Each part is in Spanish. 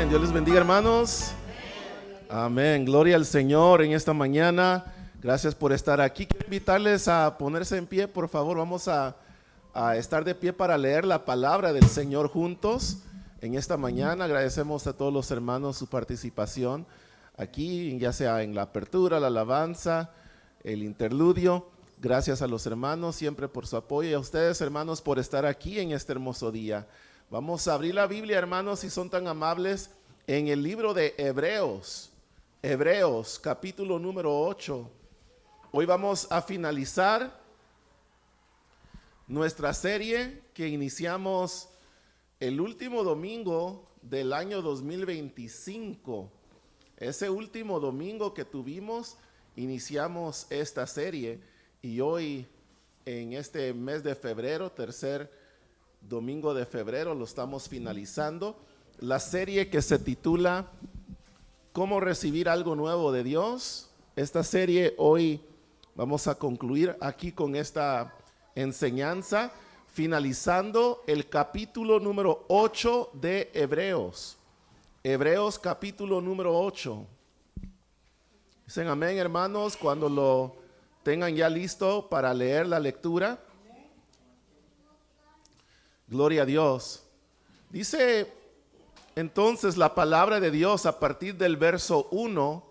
Amén. Dios les bendiga, hermanos. Amén. Gloria al Señor en esta mañana. Gracias por estar aquí. Quiero invitarles a ponerse en pie, por favor. Vamos a estar de pie para leer la palabra del Señor juntos en esta mañana. Agradecemos a todos los hermanos su participación aquí, ya sea en la apertura, la alabanza, el interludio. Gracias a los hermanos siempre por su apoyo y a ustedes, hermanos, por estar aquí en este hermoso día. Vamos a abrir la Biblia, hermanos, si son tan amables, en el libro de Hebreos. Hebreos, capítulo número 8. Hoy vamos a finalizar nuestra serie que iniciamos el último domingo del año 2025. Ese último domingo que tuvimos, iniciamos esta serie y hoy en este mes de febrero, tercer domingo de febrero, lo estamos finalizando. La serie que se titula ¿Cómo recibir algo nuevo de Dios? Esta serie hoy vamos a concluir aquí con esta enseñanza, finalizando el capítulo número 8 de Hebreos. Hebreos capítulo número 8. Dicen amén, hermanos, cuando lo tengan ya listo para leer la lectura. Gloria a Dios. Dice entonces la palabra de Dios a partir del verso 1,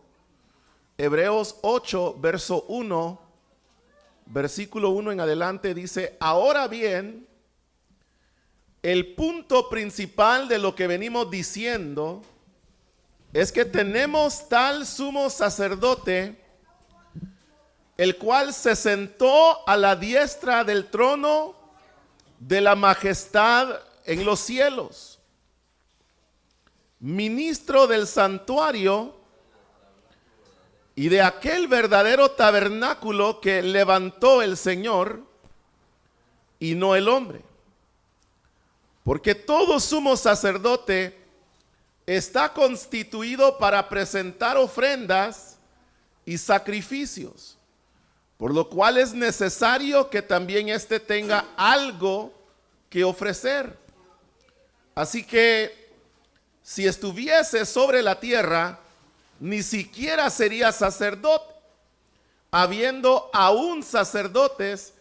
Hebreos 8, verso 1, versículo 1 en adelante, dice: ahora bien, el punto principal de lo que venimos diciendo es que tenemos tal sumo sacerdote, el cual se sentó a la diestra del trono de la majestad en los cielos, ministro del santuario y de aquel verdadero tabernáculo que levantó el Señor y no el hombre. Porque todo sumo sacerdote está constituido para presentar ofrendas y sacrificios, por lo cual es necesario que también éste tenga algo que ofrecer. Así que si estuviese sobre la tierra, ni siquiera sería sacerdote, habiendo aún sacerdotes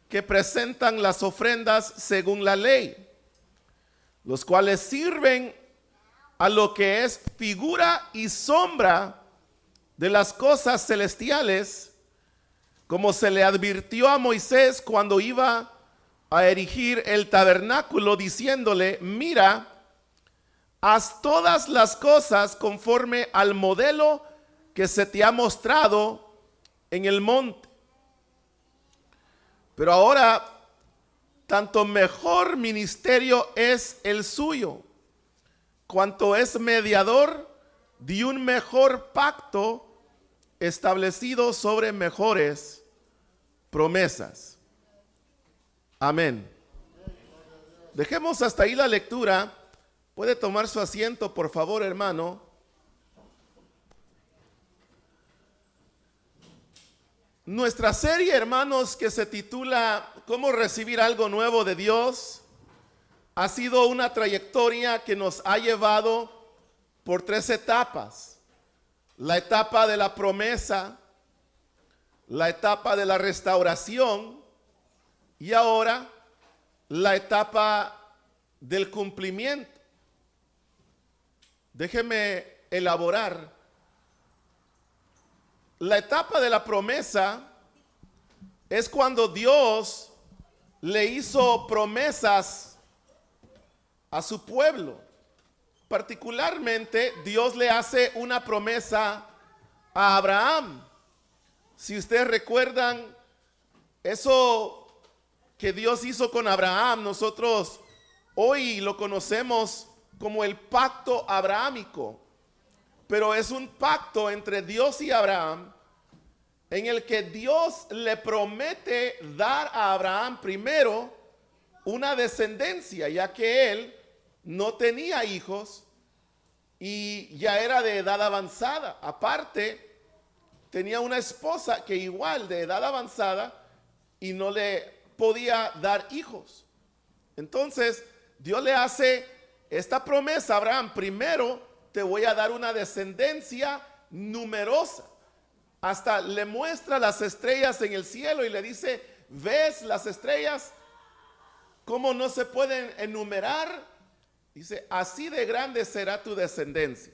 que presentan las ofrendas según la ley, los cuales sirven a lo que es figura y sombra de las cosas celestiales, como se le advirtió a Moisés cuando iba a erigir el tabernáculo, diciéndole: mira, haz todas las cosas conforme al modelo que se te ha mostrado en el monte. Pero ahora, tanto mejor ministerio es el suyo, cuanto es mediador de un mejor pacto establecido sobre mejores promesas. Amén. Dejemos hasta ahí la lectura. Puede tomar su asiento, por favor, hermano. Nuestra serie, hermanos, que se titula ¿Cómo recibir algo nuevo de Dios?, ha sido una trayectoria que nos ha llevado por 3 etapas. La etapa de la promesa, la etapa de la restauración y ahora la etapa del cumplimiento. Déjeme elaborar. La etapa de la promesa es cuando Dios le hizo promesas a su pueblo. Particularmente, Dios le hace una promesa a Abraham. Si ustedes recuerdan, eso que Dios hizo con Abraham, nosotros hoy lo conocemos como el pacto abrahámico. Pero es un pacto entre Dios y Abraham, en el que Dios le promete dar a Abraham primero una descendencia, ya que él no tenía hijos y ya era de edad avanzada. Aparte, tenía una esposa que igual de edad avanzada y no le podía dar hijos. Entonces, Dios le hace esta promesa a Abraham. Primero, te voy a dar una descendencia numerosa. Hasta le muestra las estrellas en el cielo y le dice, ¿ves las estrellas? ¿Cómo no se pueden enumerar? Dice, así de grande será tu descendencia.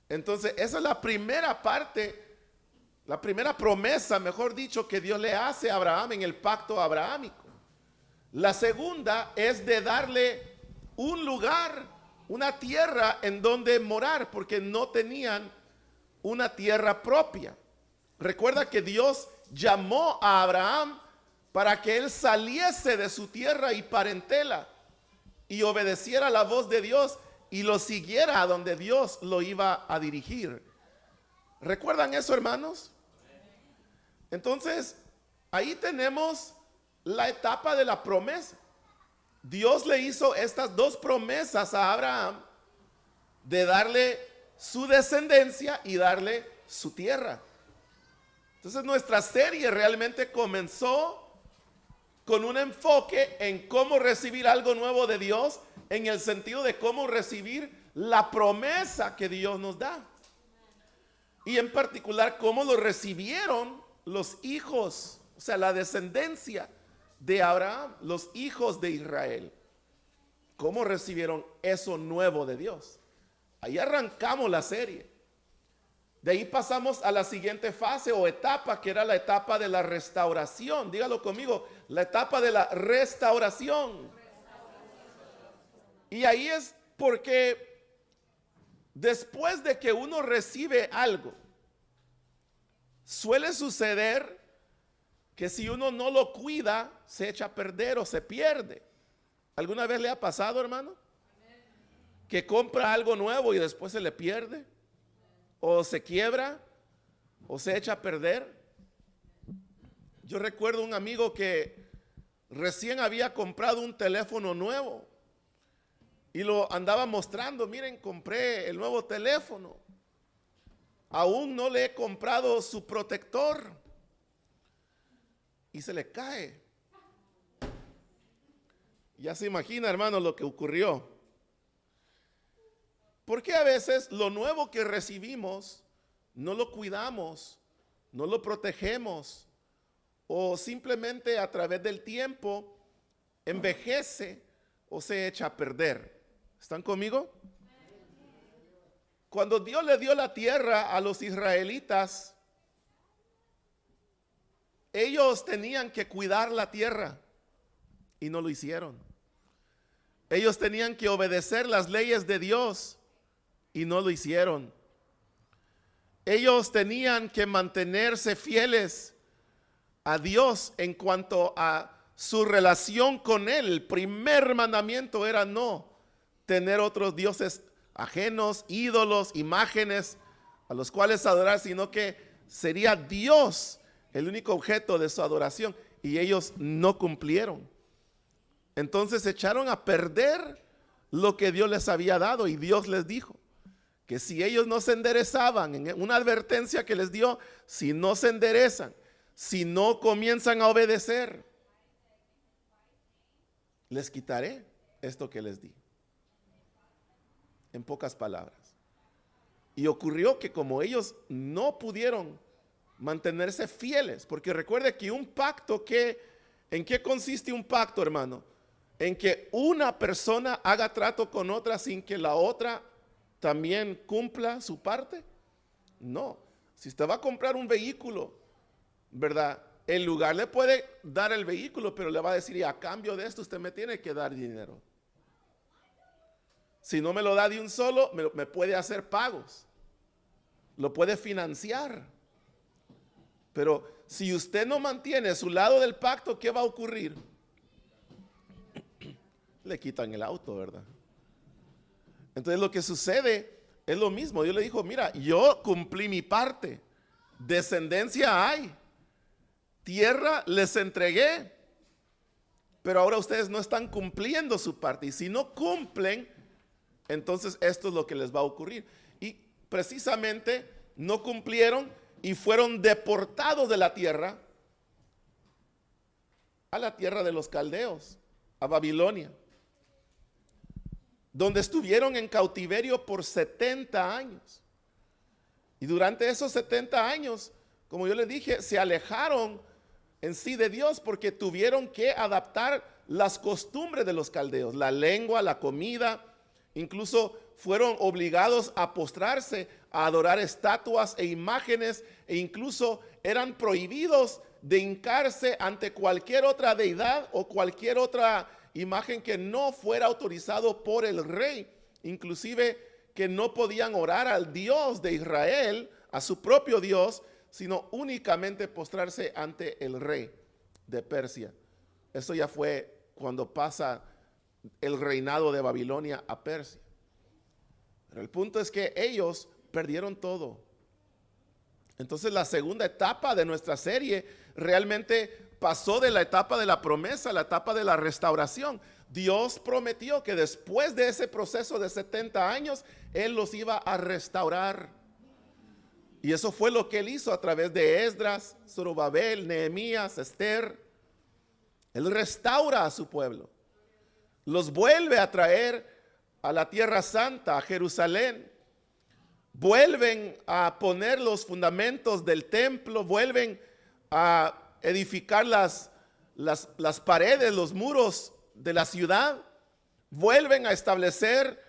Entonces, esa es la primera parte, la primera promesa, mejor dicho, que Dios le hace a Abraham en el pacto abrahámico. La segunda es de darle un lugar, una tierra en donde morar, porque no tenían una tierra propia. Recuerda que Dios llamó a Abraham para que él saliese de su tierra y parentela y obedeciera la voz de Dios y lo siguiera a donde Dios lo iba a dirigir. ¿Recuerdan eso, hermanos? Entonces, ahí tenemos la etapa de la promesa. Dios le hizo estas dos promesas a Abraham de darle su descendencia y darle su tierra. Entonces nuestra serie realmente comenzó con un enfoque en cómo recibir algo nuevo de Dios, en el sentido de cómo recibir la promesa que Dios nos da. Y en particular cómo lo recibieron los hijos, o sea, la descendencia de Abraham, los hijos de Israel. ¿Cómo recibieron eso nuevo de Dios? Ahí arrancamos la serie. De ahí pasamos a la siguiente fase o etapa, que era la etapa de la restauración. Dígalo conmigo, la etapa de la restauración. Y ahí es porque después de que uno recibe algo, suele suceder que si uno no lo cuida, se echa a perder o se pierde. ¿Alguna vez le ha pasado, hermano? Que compra algo nuevo y después se le pierde, o se quiebra, o se echa a perder. Yo recuerdo un amigo que recién había comprado un teléfono nuevo y lo andaba mostrando. Miren, compré el nuevo teléfono. Aún no le he comprado su protector. Y se le cae. Ya se imagina, hermano, lo que ocurrió. Porque a veces lo nuevo que recibimos no lo cuidamos, no lo protegemos, o simplemente a través del tiempo envejece o se echa a perder. ¿Están conmigo? Cuando Dios le dio la tierra a los israelitas, ellos tenían que cuidar la tierra y no lo hicieron. Ellos tenían que obedecer las leyes de Dios y no lo hicieron. Ellos tenían que mantenerse fieles a Dios en cuanto a su relación con Él. El primer mandamiento era no tener otros dioses ajenos, ídolos, imágenes a los cuales adorar, sino que sería Dios el único objeto de su adoración, y ellos no cumplieron. Entonces echaron a perder lo que Dios les había dado, y Dios les dijo que si ellos no se enderezaban, en una advertencia que les dio, si no se enderezan, si no comienzan a obedecer, les quitaré esto que les di. En pocas palabras. Y ocurrió que como ellos no pudieron mantenerse fieles, porque recuerde que un pacto, ¿en qué consiste un pacto, hermano? En que una persona haga trato con otra sin que la otra también cumpla su parte. No, si usted va a comprar un vehículo, ¿verdad? El lugar le puede dar el vehículo, pero le va a decir, y a cambio de esto usted me tiene que dar dinero. Si no me lo da de un solo, me puede hacer pagos, lo puede financiar. Pero si usted no mantiene su lado del pacto, ¿qué va a ocurrir? Le quitan el auto, ¿verdad? Entonces lo que sucede es lo mismo. Dios le dijo, mira, yo cumplí mi parte, descendencia hay, tierra les entregué, pero ahora ustedes no están cumpliendo su parte, y si no cumplen, entonces esto es lo que les va a ocurrir. Y precisamente no cumplieron y fueron deportados de la tierra a la tierra de los caldeos, a Babilonia. donde estuvieron en cautiverio por 70 años. Y durante esos 70 años, como yo les dije, se alejaron en sí de Dios porque tuvieron que adaptar las costumbres de los caldeos, la lengua, la comida. Incluso fueron obligados a postrarse, a adorar estatuas e imágenes, e incluso eran prohibidos de hincarse ante cualquier otra deidad o cualquier otra imagen que no fuera autorizado por el rey. Inclusive que no podían orar al Dios de Israel, a su propio Dios, sino únicamente postrarse ante el rey de Persia. Eso ya fue cuando pasa el reinado de Babilonia a Persia. Pero el punto es que ellos perdieron todo. Entonces la segunda etapa de nuestra serie realmente pasó de la etapa de la promesa a la etapa de la restauración. Dios prometió que después de ese proceso de 70 años, Él los iba a restaurar. Y eso fue lo que Él hizo a través de Esdras, Zorobabel, Nehemías, Esther. Él restaura a su pueblo. Los vuelve a traer a la Tierra Santa, a Jerusalén. Vuelven a poner los fundamentos del templo, vuelven a edificar las paredes, los muros de la ciudad, vuelven a establecer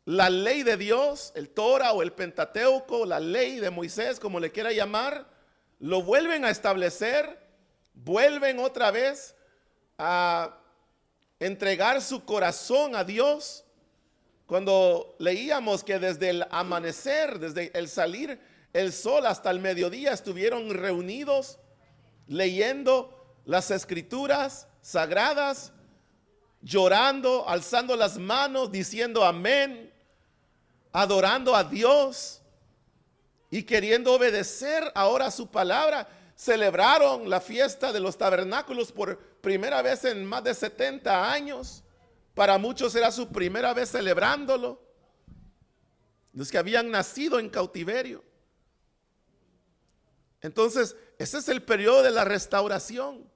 la ley de Dios, el Torah o el Pentateuco, la ley de Moisés, como le quiera llamar, lo vuelven a establecer, vuelven otra vez a entregar su corazón a Dios. Cuando leíamos que desde el amanecer, desde el salir el sol hasta el mediodía, estuvieron reunidos leyendo las escrituras sagradas, llorando, alzando las manos, diciendo amén, adorando a Dios y queriendo obedecer ahora su palabra. Celebraron la fiesta de los tabernáculos por primera vez en más de 70 años. Para muchos era su primera vez celebrándolo, los que habían nacido en cautiverio. Entonces, ese es el periodo de la restauración.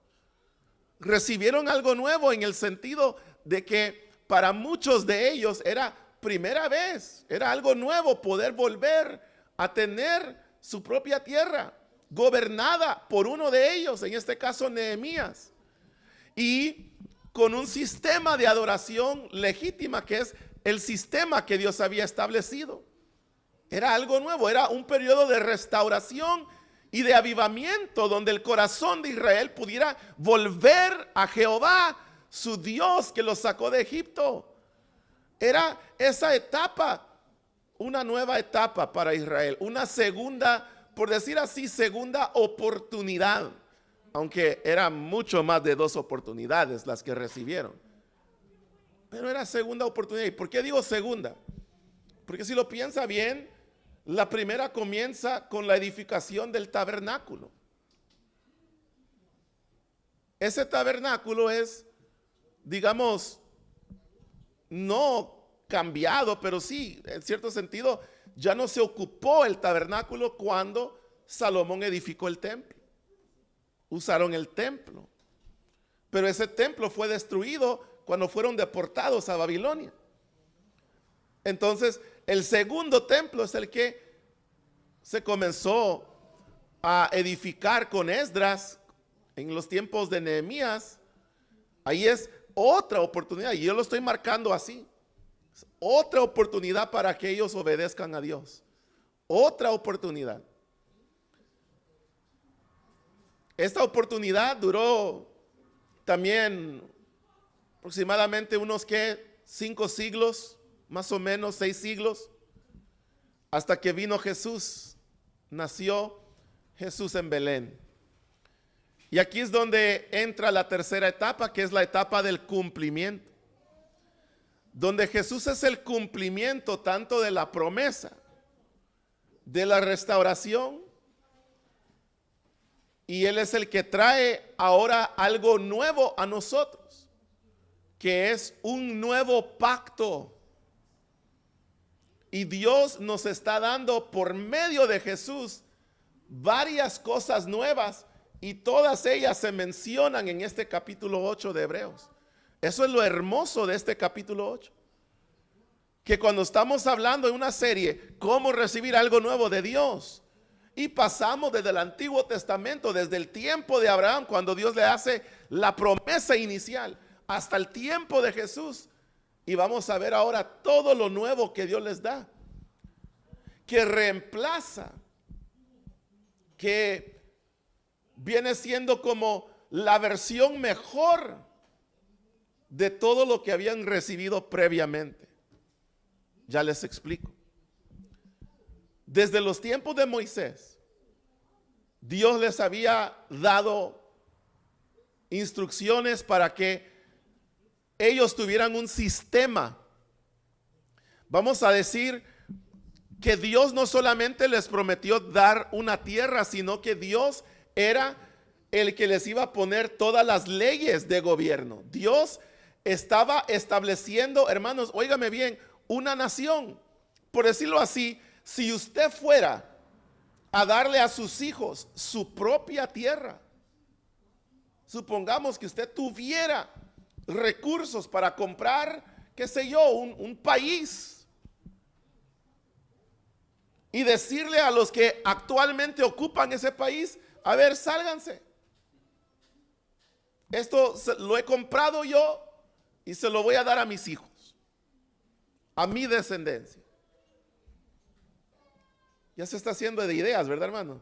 Recibieron algo nuevo en el sentido de que para muchos de ellos era primera vez, era algo nuevo poder volver a tener su propia tierra, gobernada por uno de ellos, en este caso Nehemías, y con un sistema de adoración legítima, que es el sistema que Dios había establecido. Era algo nuevo, era un periodo de restauración y de avivamiento, donde el corazón de Israel pudiera volver a Jehová, su Dios que los sacó de Egipto. Era esa etapa, una nueva etapa para Israel, una segunda, por decir así, segunda oportunidad. Aunque eran mucho más de 2 oportunidades las que recibieron. Pero era segunda oportunidad. ¿Y por qué digo segunda? Porque si lo piensa bien, la primera comienza con la edificación del tabernáculo. Ese tabernáculo es, digamos, no cambiado, pero sí, en cierto sentido, ya no se ocupó el tabernáculo cuando Salomón edificó el templo. Usaron el templo, pero ese templo fue destruido cuando fueron deportados a Babilonia. Entonces, el segundo templo es el que se comenzó a edificar con Esdras en los tiempos de Nehemías. Ahí es otra oportunidad, y yo lo estoy marcando así. Es otra oportunidad para que ellos obedezcan a Dios. Otra oportunidad. Esta oportunidad duró también aproximadamente unos 5 siglos, más o menos 6 siglos, hasta que vino Jesús, nació Jesús en Belén. Y aquí es donde entra la tercera etapa, que es la etapa del cumplimiento, donde Jesús es el cumplimiento tanto de la promesa, de la restauración, y Él es el que trae ahora algo nuevo a nosotros, que es un nuevo pacto. Y Dios nos está dando por medio de Jesús varias cosas nuevas, y todas ellas se mencionan en este capítulo 8 de Hebreos. Eso es lo hermoso de este capítulo 8. que cuando estamos hablando en una serie, cómo recibir algo nuevo de Dios, y pasamos desde el Antiguo Testamento, desde el tiempo de Abraham, cuando Dios le hace la promesa inicial, hasta el tiempo de Jesús, y vamos a ver ahora todo lo nuevo que Dios les da, que reemplaza, que viene siendo como la versión mejor de todo lo que habían recibido previamente. Ya les explico. Desde los tiempos de Moisés, Dios les había dado instrucciones para que ellos tuvieran un sistema. Vamos a decir que Dios no solamente les prometió dar una tierra, sino que Dios era el que les iba a poner todas las leyes de gobierno. Dios estaba estableciendo, hermanos, óigame bien, una nación. Por decirlo así, si usted fuera a darle a sus hijos su propia tierra, supongamos que usted tuviera recursos para comprar, qué sé yo, un país, y decirle a los que actualmente ocupan ese país, a ver, sálganse. Esto lo he comprado yo y se lo voy a dar a mis hijos, a mi descendencia. Ya se está haciendo de ideas, ¿verdad, hermano?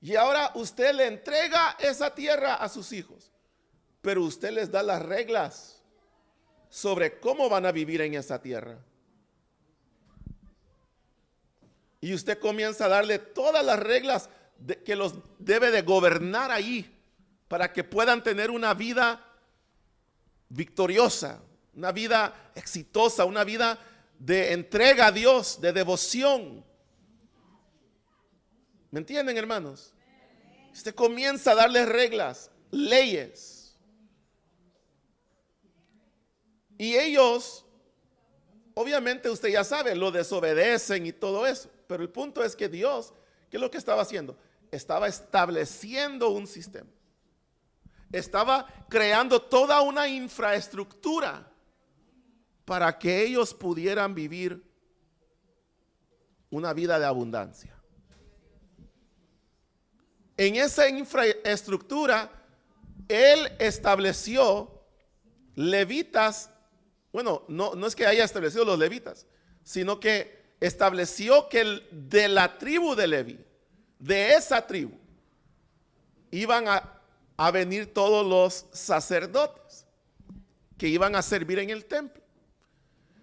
Y ahora usted le entrega esa tierra a sus hijos, pero usted les da las reglas sobre cómo van a vivir en esa tierra. Y usted comienza a darle todas las reglas que los debe de gobernar ahí, para que puedan tener una vida victoriosa, una vida exitosa, una vida de entrega a Dios, de devoción. ¿Me entienden, hermanos? Usted comienza a darles reglas, leyes. Y ellos, obviamente usted ya sabe, lo desobedecen y todo eso. Pero el punto es que Dios, ¿qué es lo que estaba haciendo? Estaba estableciendo un sistema. Estaba creando toda una infraestructura para que ellos pudieran vivir una vida de abundancia. En esa infraestructura, Él estableció levitas. Bueno, no es que haya establecido los levitas, sino que estableció que de la tribu de Leví, de esa tribu, iban a venir todos los sacerdotes que iban a servir en el templo,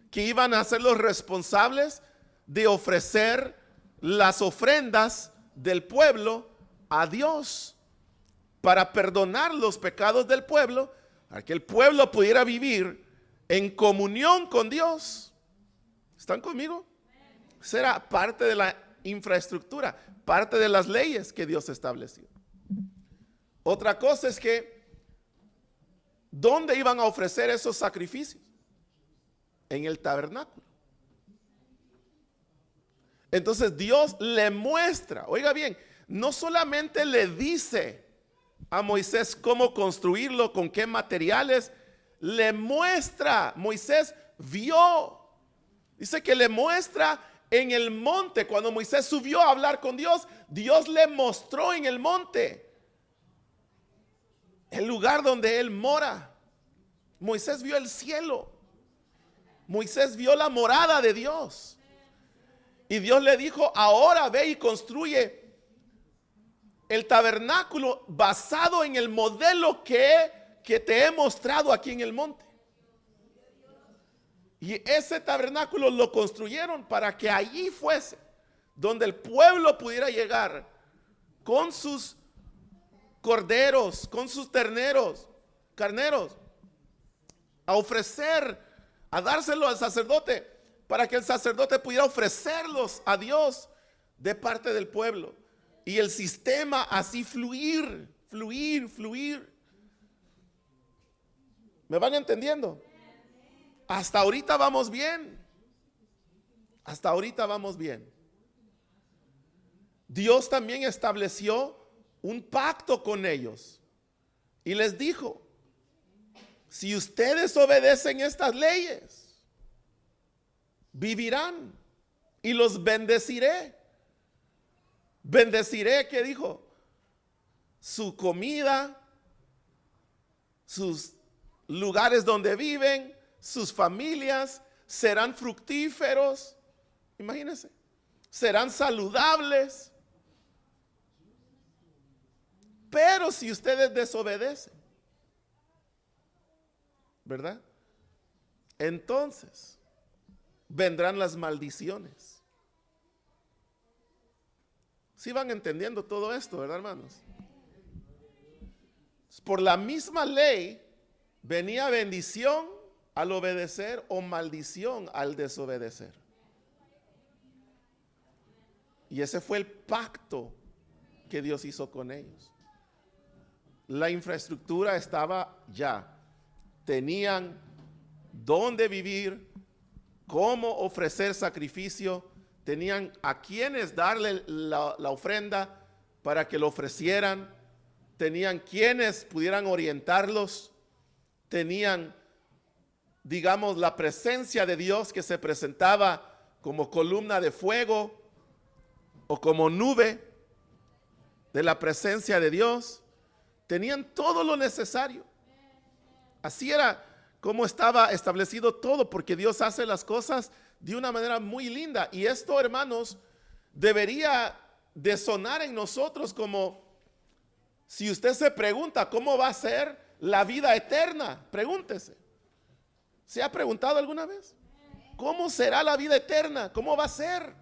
que iban a ser los responsables de ofrecer las ofrendas del pueblo a Dios para perdonar los pecados del pueblo, para que el pueblo pudiera vivir en comunión con Dios. ¿Están conmigo? Será parte de la infraestructura, parte de las leyes que Dios estableció. Otra cosa es que, ¿dónde iban a ofrecer esos sacrificios? En el tabernáculo. Entonces Dios le muestra, oiga bien, no solamente le dice a Moisés cómo construirlo, con qué materiales, le muestra. Moisés vio, dice que le muestra en el monte. Cuando Moisés subió a hablar con Dios, Dios le mostró en el monte el lugar donde él mora. Moisés vio el cielo. Moisés vio la morada de Dios. Y Dios le dijo, ahora ve y construye el tabernáculo basado en el modelo que te he mostrado aquí en el monte. Y ese tabernáculo lo construyeron para que allí fuese donde el pueblo pudiera llegar con sus corderos, con sus carneros, a ofrecer, a dárselo al sacerdote, para que el sacerdote pudiera ofrecerlos a Dios de parte del pueblo. Y el sistema así fluir. ¿Me van entendiendo? Hasta ahorita vamos bien. Hasta ahorita vamos bien. Dios también estableció un pacto con ellos y les dijo: si ustedes obedecen estas leyes, vivirán y los bendeciré. Bendeciré, ¿qué dijo? Su comida, sus lugares donde viven, sus familias serán fructíferos. Imagínense, serán saludables. Pero si ustedes desobedecen, ¿verdad? Entonces vendrán las maldiciones. ¿Sí van entendiendo todo esto, verdad, hermanos? Por la misma ley venía bendición al obedecer o maldición al desobedecer. Y ese fue el pacto que Dios hizo con ellos. La infraestructura estaba ya. Tenían dónde vivir, cómo ofrecer sacrificio, tenían a quienes darle la ofrenda para que lo ofrecieran, tenían quienes pudieran orientarlos, tenían, digamos, la presencia de Dios que se presentaba como columna de fuego o como nube de la presencia de Dios. Tenían todo lo necesario. Así era como estaba establecido todo, porque Dios hace las cosas de una manera muy linda. Y esto, hermanos, debería de sonar en nosotros como, si usted se pregunta cómo va a ser la vida eterna, pregúntese. ¿Se ha preguntado alguna vez? ¿Cómo será la vida eterna? ¿Cómo va a ser?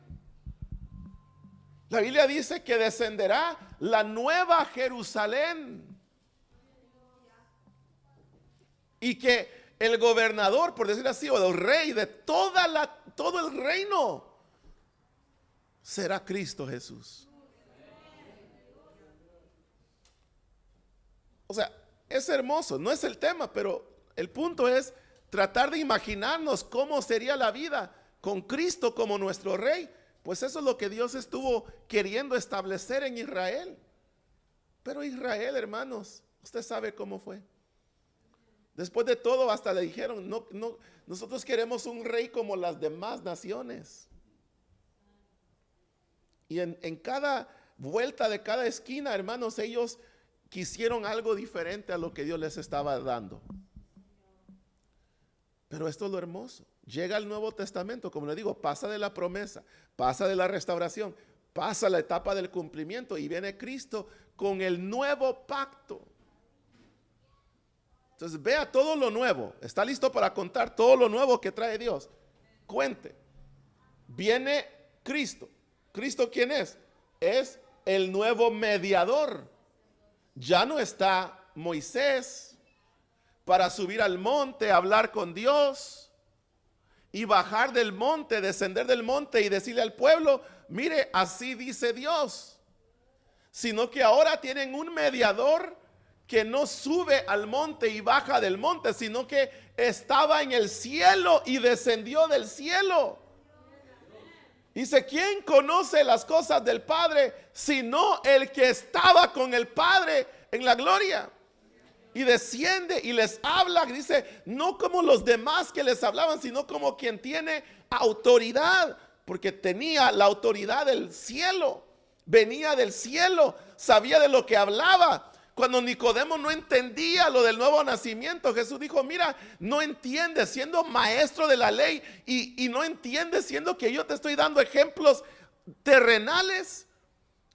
La Biblia dice que descenderá la nueva Jerusalén. Y que el gobernador, por decir así, o el rey de todo el reino será Cristo Jesús. O sea, es hermoso, no es el tema, pero el punto es tratar de imaginarnos cómo sería la vida con Cristo como nuestro rey. Pues eso es lo que Dios estuvo queriendo establecer en Israel. Pero Israel, hermanos, usted sabe cómo fue. Después de todo, hasta le dijeron, no, nosotros queremos un rey como las demás naciones. Y en cada vuelta de cada esquina, hermanos, ellos quisieron algo diferente a lo que Dios les estaba dando. Pero esto es lo hermoso. Llega el Nuevo Testamento, como le digo, pasa de la promesa, pasa de la restauración, pasa la etapa del cumplimiento y viene Cristo con el nuevo pacto. Entonces vea todo lo nuevo. ¿Está listo para contar todo lo nuevo que trae Dios? Cuente. Viene Cristo. ¿Cristo quién es? Es el nuevo mediador. Ya no está Moisés para subir al monte, hablar con Dios y bajar del monte, descender del monte y decirle al pueblo, mire, así dice Dios. Sino que ahora tienen un mediador que no sube al monte y baja del monte, sino que estaba en el cielo y descendió del cielo. Dice, ¿quién conoce las cosas del Padre sino el que estaba con el Padre en la gloria? Y desciende y les habla, dice, no como los demás que les hablaban, sino como quien tiene autoridad, porque tenía la autoridad del cielo, venía del cielo, sabía de lo que hablaba. Cuando Nicodemo no entendía lo del nuevo nacimiento, Jesús dijo, mira, no entiendes siendo maestro de la ley y no entiendes siendo que yo te estoy dando ejemplos terrenales.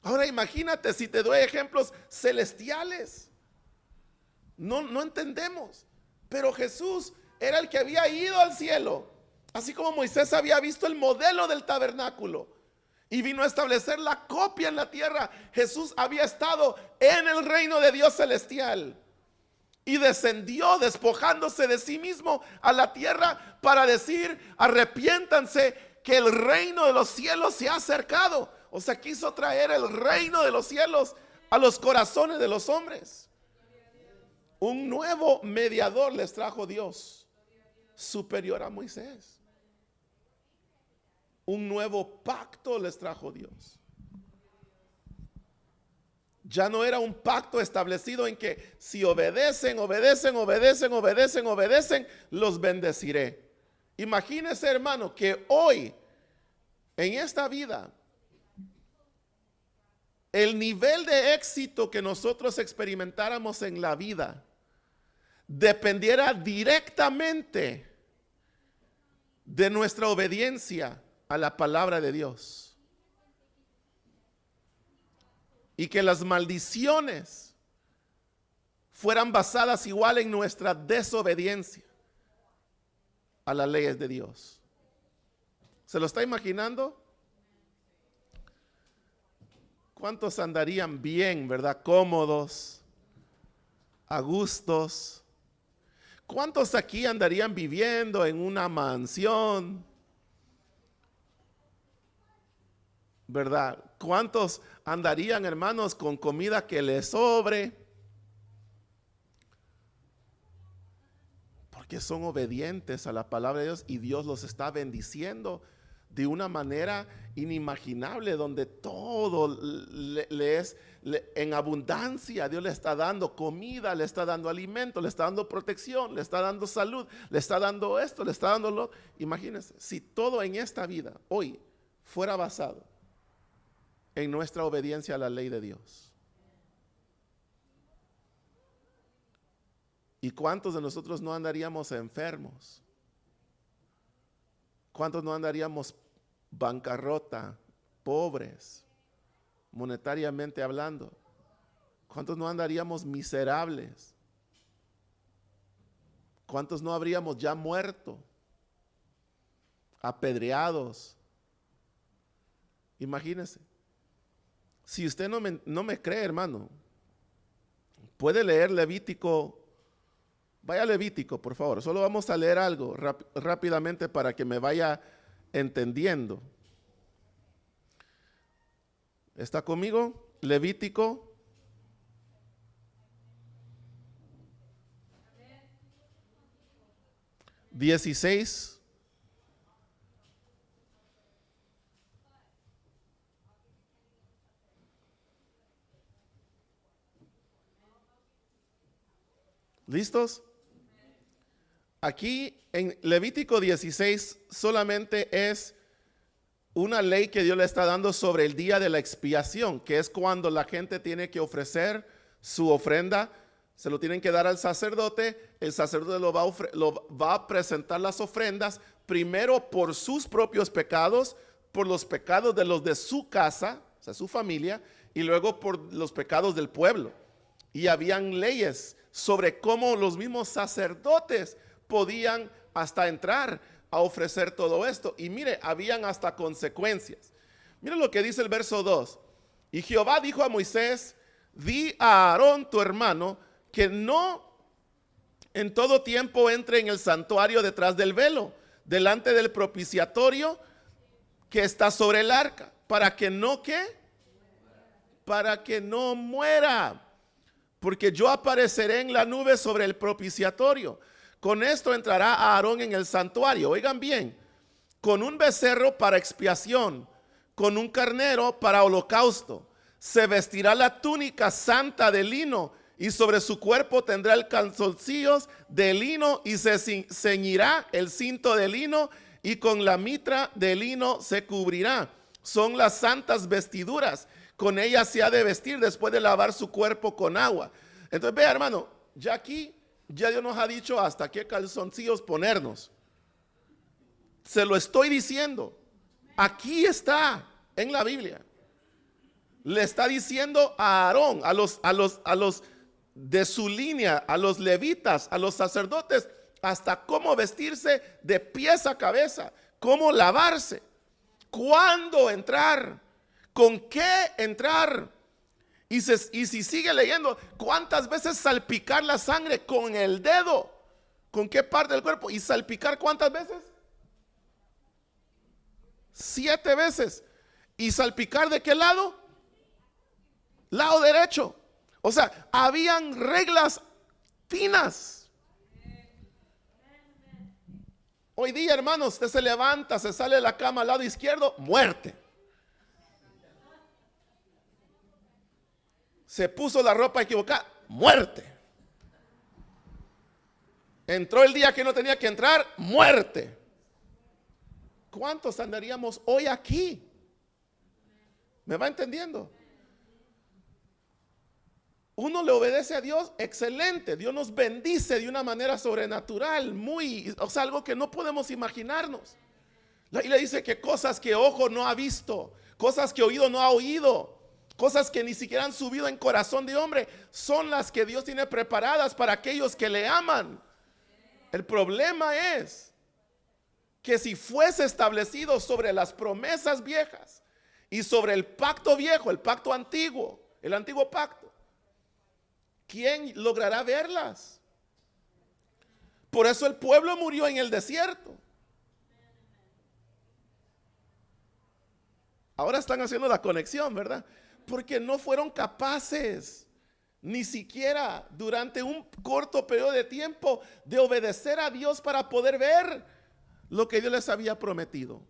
Ahora imagínate si te doy ejemplos celestiales. No entendemos. Pero Jesús era el que había ido al cielo, así como Moisés había visto el modelo del tabernáculo y vino a establecer la copia en la tierra. Jesús había estado en el reino de Dios celestial y descendió despojándose de sí mismo a la tierra para decir, arrepiéntanse que el reino de los cielos se ha acercado. O sea, quiso traer el reino de los cielos a los corazones de los hombres. Un nuevo mediador les trajo Dios, superior a Moisés. Un nuevo pacto les trajo Dios. Ya no era un pacto establecido en que si obedecen, los bendeciré. Imagínese, hermano, que hoy, en esta vida, el nivel de éxito que nosotros experimentáramos en la vida dependiera directamente de nuestra obediencia a la palabra de Dios. Y que las maldiciones fueran basadas igual en nuestra desobediencia a las leyes de Dios. ¿Se lo está imaginando? ¿Cuántos andarían bien, verdad? Cómodos, a gustos. ¿Cuántos aquí andarían viviendo en una mansión? ¿Verdad? ¿Cuántos andarían, hermanos, con comida que les sobre? Porque son obedientes a la palabra de Dios y Dios los está bendiciendo de una manera inimaginable, donde todo en abundancia. Dios le está dando comida, le está dando alimento, le está dando protección, le está dando salud, le está dando esto, le está dando lo. Imagínense, si todo en esta vida hoy fuera basado en nuestra obediencia a la ley de Dios. ¿Y cuántos de nosotros no andaríamos enfermos? ¿Cuántos no andaríamos bancarrota, pobres, monetariamente hablando? ¿Cuántos no andaríamos miserables? ¿Cuántos no habríamos ya muerto, apedreados? Imagínense. Si usted no me cree, hermano, puede leer Levítico. Vaya a Levítico, por favor. Solo vamos a leer algo rápidamente para que me vaya entendiendo. ¿Está conmigo? Levítico. (16) ¿Listos? Aquí en Levítico 16 solamente es una ley que Dios le está dando sobre el día de la expiación, que es cuando la gente tiene que ofrecer su ofrenda. Se lo tienen que dar al sacerdote. El sacerdote lo va a presentar las ofrendas primero por sus propios pecados, por los pecados de los de su casa, o sea, su familia, y luego por los pecados del pueblo. Y habían leyes sobre cómo los mismos sacerdotes podían hasta entrar a ofrecer todo esto. Y mire, habían hasta consecuencias. Mire lo que dice el verso 2. Y Jehová dijo a Moisés: di a Aarón tu hermano que no en todo tiempo entre en el santuario detrás del velo, delante del propiciatorio que está sobre el arca, para que no, ¿qué? Para que no muera, porque yo apareceré en la nube sobre el propiciatorio. Con esto entrará Aarón en el santuario, oigan bien, con un becerro para expiación, con un carnero para holocausto. Se vestirá la túnica santa de lino y sobre su cuerpo tendrá el calzoncillos de lino y se ceñirá el cinto de lino y con la mitra de lino se cubrirá. Son las santas vestiduras, con ellas se ha de vestir después de lavar su cuerpo con agua. Entonces vea, hermano, ya aquí ya Dios nos ha dicho hasta qué calzoncillos ponernos. Se lo estoy diciendo. Aquí está en la Biblia. Le está diciendo a Aarón, a los de su línea, a los levitas, a los sacerdotes, hasta cómo vestirse de pies a cabeza, cómo lavarse, cuándo entrar, con qué entrar. Y si sigue leyendo, ¿cuántas veces salpicar la sangre con el dedo? ¿Con qué parte del cuerpo? ¿Y salpicar cuántas veces? 7 veces. ¿Y salpicar de qué lado? Lado derecho. O sea, habían reglas finas. Hoy día, hermanos, usted se levanta, se sale de la cama al lado izquierdo, muerte. Se puso la ropa equivocada, muerte. Entró el día que no tenía que entrar, muerte. ¿cuántos andaríamos hoy aquí? ¿Me va entendiendo? Uno le obedece a Dios, excelente. Dios nos bendice de una manera sobrenatural, algo que no podemos imaginarnos. La Biblia dice que cosas que ojo no ha visto, cosas que oído no ha oído, cosas que ni siquiera han subido en corazón de hombre, son las que Dios tiene preparadas para aquellos que le aman. El problema es que si fuese establecido sobre las promesas viejas y sobre el pacto viejo, el pacto antiguo, el antiguo pacto, ¿quién logrará verlas? Por eso el pueblo murió en el desierto. Ahora están haciendo la conexión, ¿verdad? Porque no fueron capaces, ni siquiera durante un corto periodo de tiempo, de obedecer a Dios para poder ver lo que Dios les había prometido.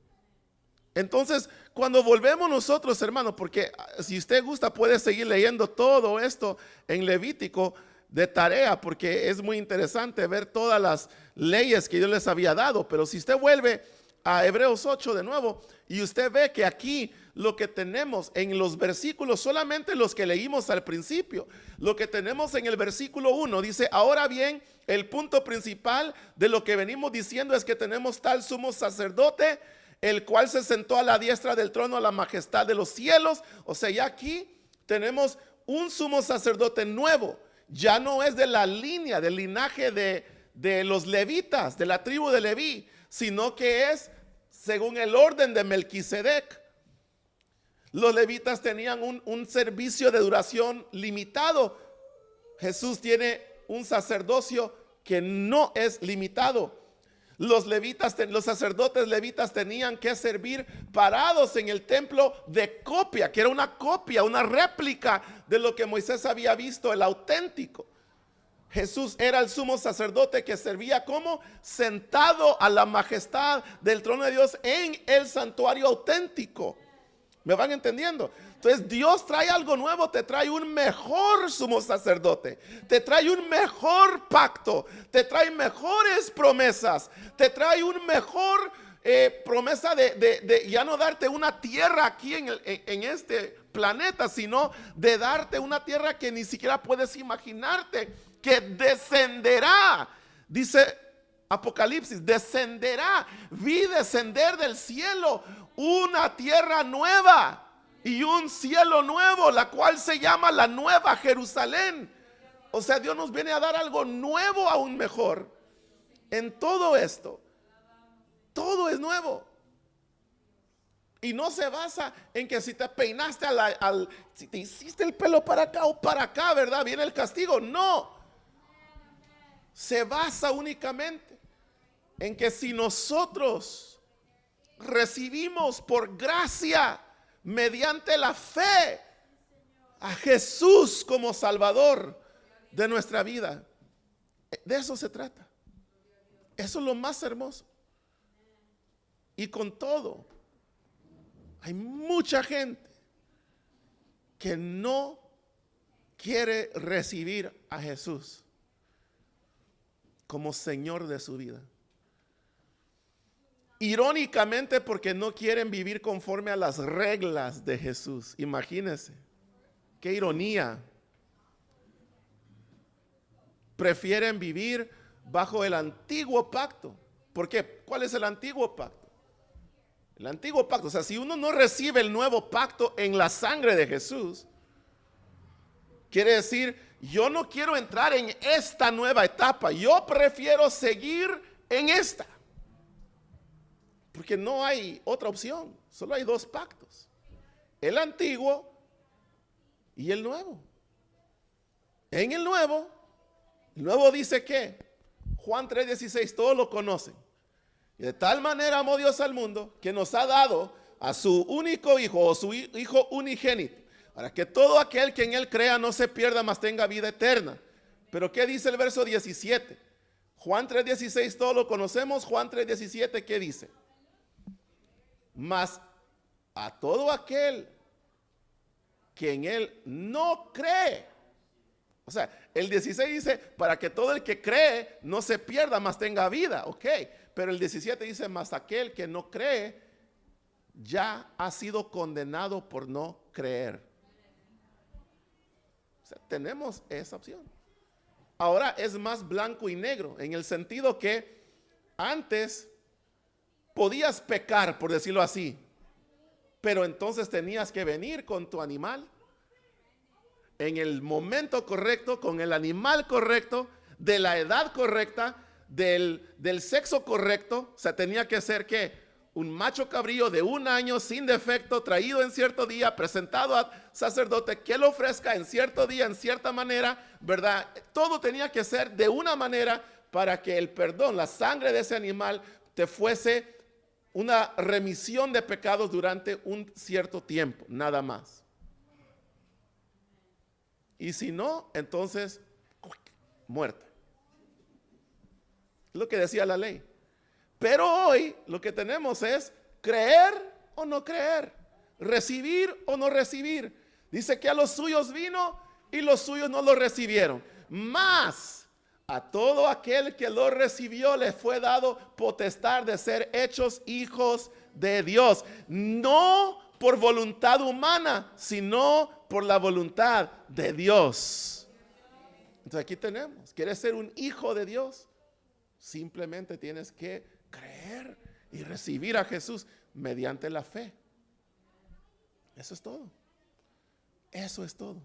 Entonces, cuando volvemos nosotros, hermanos, porque si usted gusta puede seguir leyendo todo esto en Levítico de tarea, porque es muy interesante ver todas las leyes que Dios les había dado. Pero si usted vuelve a Hebreos 8 de nuevo y usted ve que aquí lo que tenemos en los versículos, solamente los que leímos al principio, lo que tenemos en el versículo 1 dice: ahora bien, el punto principal de lo que venimos diciendo es que tenemos tal sumo sacerdote, el cual se sentó a la diestra del trono a la majestad de los cielos. O sea, ya aquí tenemos un sumo sacerdote nuevo. Ya no es de la línea, del linaje de los levitas, de la tribu de Leví, sino que es según el orden de Melquisedec. Los levitas tenían un servicio de duración limitado. Jesús tiene un sacerdocio que no es limitado. Los sacerdotes levitas tenían que servir parados en el templo de copia, que era una copia, una réplica de lo que Moisés había visto, el auténtico. Jesús era el sumo sacerdote que servía como sentado a la majestad del trono de Dios en el santuario auténtico. ¿Me van entendiendo? Entonces Dios trae algo nuevo, te trae un mejor sumo sacerdote, te trae un mejor pacto, te trae mejores promesas, te trae un mejor promesa de ya no darte una tierra aquí en este planeta, sino de darte una tierra que ni siquiera puedes imaginarte, que descenderá, dice Apocalipsis, descenderá, vi descender del cielo una tierra nueva y un cielo nuevo, la cual se llama la Nueva Jerusalén. O sea, Dios nos viene a dar algo nuevo aún mejor. En todo esto, todo es nuevo. Y no se basa en que si te peinaste si te hiciste el pelo para acá o para acá, ¿verdad? Viene el castigo. No. Se basa únicamente en que si nosotros recibimos por gracia, mediante la fe, a Jesús como Salvador de nuestra vida, de eso se trata. Eso es lo más hermoso. Y con todo, hay mucha gente que no quiere recibir a Jesús como Señor de su vida. Irónicamente, porque no quieren vivir conforme a las reglas de Jesús. Imagínense, qué ironía. Prefieren vivir bajo el antiguo pacto. ¿Por qué? ¿Cuál es el antiguo pacto? El antiguo pacto, o sea, si uno no recibe el nuevo pacto en la sangre de Jesús, quiere decir, yo no quiero entrar en esta nueva etapa, yo prefiero seguir en esta. Porque no hay otra opción, solo hay dos pactos, el antiguo y el nuevo. En el nuevo dice que Juan 3:16, todos lo conocen. Y de tal manera amó Dios al mundo que nos ha dado a su único hijo o su hijo unigénito, para que todo aquel que en él crea no se pierda, mas tenga vida eterna. Pero ¿qué dice el verso 17? Juan 3:16, todos lo conocemos. Juan 3:17, ¿qué dice? Mas a todo aquel que en él no cree. O sea, el 16 dice, para que todo el que cree no se pierda, mas tenga vida. Ok, pero el 17 dice, mas aquel que no cree ya ha sido condenado por no creer. O sea, tenemos esa opción. Ahora es más blanco y negro, en el sentido que antes podías pecar, por decirlo así, pero entonces tenías que venir con tu animal en el momento correcto, con el animal correcto, de la edad correcta, del sexo correcto. O sea, tenía que ser que un macho cabrío de 1 año sin defecto, traído en cierto día, presentado al sacerdote, que lo ofrezca en cierto día, en cierta manera, ¿verdad? Todo tenía que ser de una manera para que el perdón, la sangre de ese animal, te fuese una remisión de pecados durante un cierto tiempo, nada más. Y si no, entonces, muerte. Es lo que decía la ley. Pero hoy lo que tenemos es creer o no creer, recibir o no recibir. Dice que a los suyos vino y los suyos no lo recibieron. Mas a todo aquel que lo recibió le fue dado potestad de ser hechos hijos de Dios. No por voluntad humana, sino por la voluntad de Dios. Entonces aquí tenemos, ¿quieres ser un hijo de Dios? Simplemente tienes que creer y recibir a Jesús mediante la fe. Eso es todo. Eso es todo.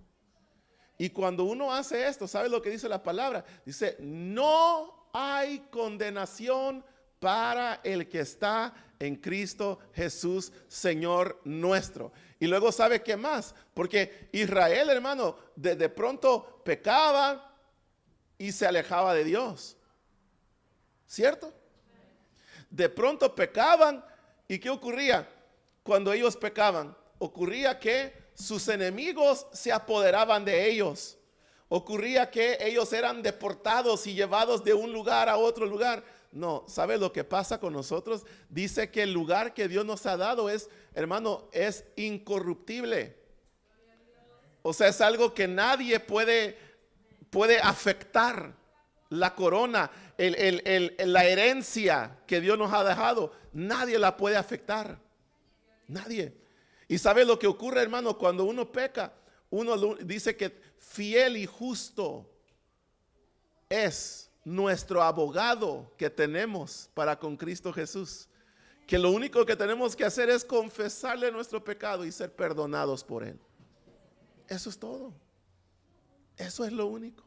Y cuando uno hace esto, ¿sabe lo que dice la palabra? Dice, no hay condenación para el que está en Cristo Jesús, Señor nuestro. Y luego, ¿sabe qué más? Porque Israel, hermano, de pronto pecaba y se alejaba de Dios. ¿Cierto? De pronto pecaban, ¿y qué ocurría? Cuando ellos pecaban, ocurría que sus enemigos se apoderaban de ellos. Ocurría que ellos eran deportados y llevados de un lugar a otro lugar. No, ¿sabe lo que pasa con nosotros? Dice que el lugar que Dios nos ha dado es, hermano, es incorruptible. O sea, es algo que nadie puede afectar. La corona, la herencia que Dios nos ha dejado, nadie la puede afectar. Nadie. Y ¿sabe lo que ocurre, hermano? Cuando uno peca, uno dice que fiel y justo es nuestro abogado que tenemos para con Cristo Jesús. Que lo único que tenemos que hacer es confesarle nuestro pecado y ser perdonados por él. Eso es todo. Eso es lo único.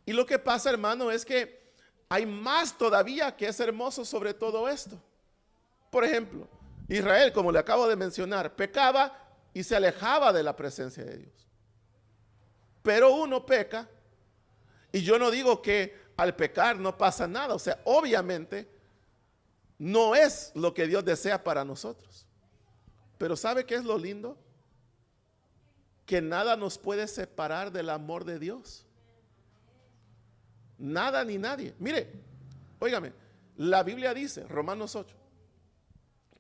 Y lo que pasa, hermano, es que hay más todavía que es hermoso sobre todo esto. Por ejemplo, Israel, como le acabo de mencionar, pecaba y se alejaba de la presencia de Dios. Pero uno peca, y yo no digo que al pecar no pasa nada. O sea, obviamente no es lo que Dios desea para nosotros. Pero ¿sabe qué es lo lindo? Que nada nos puede separar del amor de Dios. Nada ni nadie. Mire, óigame, la Biblia dice, Romanos 8,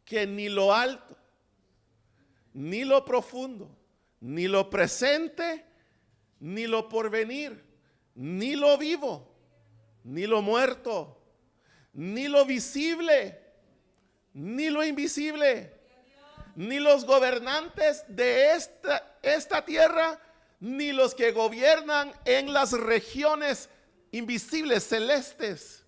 que ni lo alto, ni lo profundo, ni lo presente, ni lo porvenir, ni lo vivo, ni lo muerto, ni lo visible, ni lo invisible, ni los gobernantes de esta tierra, ni los que gobiernan en las regiones invisibles, celestes.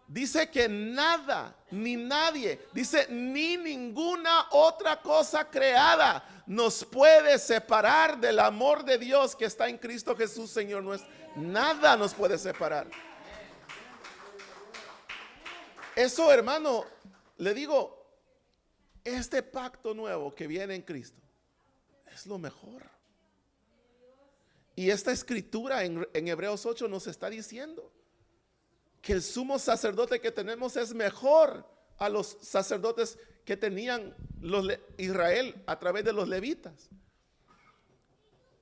Dice que nada, ni nadie, dice ni ninguna otra cosa creada nos puede separar del amor de Dios que está en Cristo Jesús, Señor nuestro. Nada nos puede separar. Eso, hermano, le digo, este pacto nuevo que viene en Cristo es lo mejor. Y esta escritura en Hebreos 8 nos está diciendo que el sumo sacerdote que tenemos es mejor a los sacerdotes que tenían Israel a través de los levitas.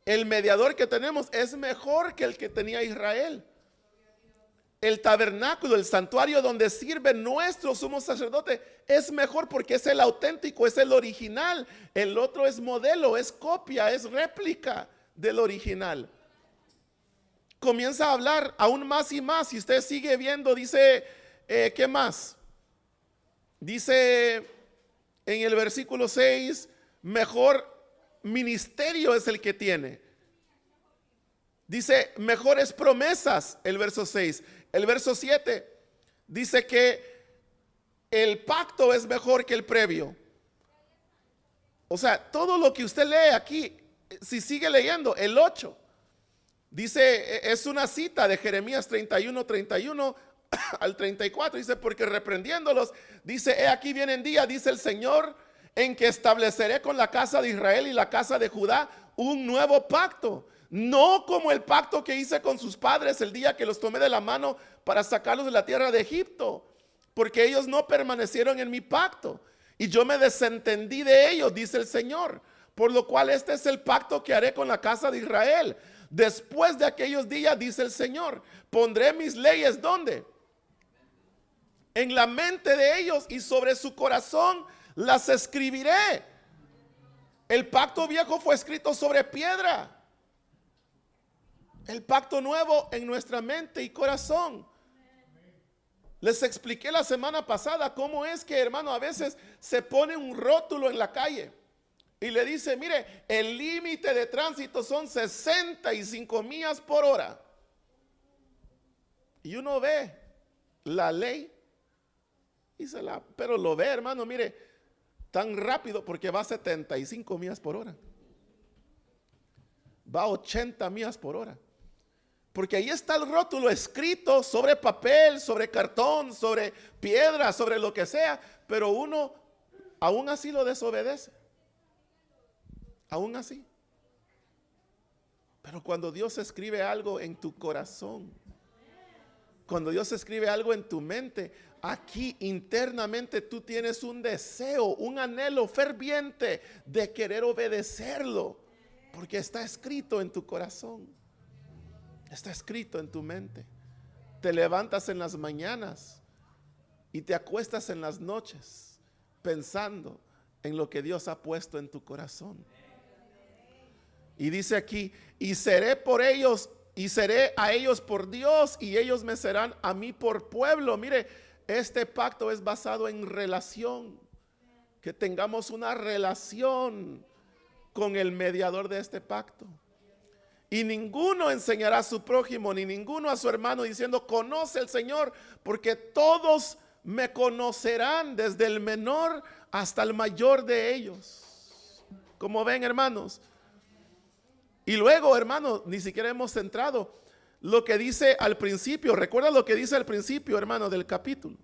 El mediador que tenemos es mejor que el que tenía Israel. El tabernáculo, el santuario donde sirve nuestro sumo sacerdote es mejor porque es el auténtico, es el original. El otro es modelo, es copia, es réplica del original. comienza a hablar aún más y más. Si usted sigue viendo, dice, ¿qué más? Dice en el versículo 6, mejor ministerio es el que tiene. Dice, mejores promesas, el verso 6. El verso 7 dice que el pacto es mejor que el previo. O sea, todo lo que usted lee aquí, si sigue leyendo, el 8, dice, es una cita de Jeremías 31 al 34, dice, porque reprendiéndolos, dice, he aquí vienen días, dice el Señor, en que estableceré con la casa de Israel y la casa de Judá un nuevo pacto, no como el pacto que hice con sus padres el día que los tomé de la mano para sacarlos de la tierra de Egipto, porque ellos no permanecieron en mi pacto y yo me desentendí de ellos, dice el Señor, por lo cual este es el pacto que haré con la casa de Israel. Después de aquellos días, dice el Señor, pondré mis leyes, ¿dónde? En la mente de ellos y sobre su corazón las escribiré. El pacto viejo fue escrito sobre piedra. El pacto nuevo en nuestra mente y corazón. Les expliqué la semana pasada cómo es que, hermano, a veces se pone un rótulo en la calle y le dice, mire, el límite de tránsito son 65 millas por hora. Y uno ve la ley y pero lo ve, hermano, mire, tan rápido porque va a 75 millas por hora. Va a 80 millas por hora. Porque ahí está el rótulo escrito sobre papel, sobre cartón, sobre piedra, sobre lo que sea. Pero uno aún así lo desobedece. Aún así. Pero cuando Dios escribe algo en tu corazón, cuando Dios escribe algo en tu mente, aquí internamente tú tienes un deseo, un anhelo ferviente de querer obedecerlo. Porque está escrito en tu corazón. Está escrito en tu mente. Te levantas en las mañanas y te acuestas en las noches pensando en lo que Dios ha puesto en tu corazón. Y dice aquí, y seré por ellos, y seré a ellos por Dios, y ellos me serán a mí por pueblo. Mire, este pacto es basado en relación. Que tengamos una relación con el mediador de este pacto. Y ninguno enseñará a su prójimo, ni ninguno a su hermano, diciendo, conoce al Señor, porque todos me conocerán, desde el menor hasta el mayor de ellos. Como ven, hermanos. Y luego, hermanos, ni siquiera hemos centrado lo que dice al principio. Recuerda lo que dice al principio, hermano, del capítulo.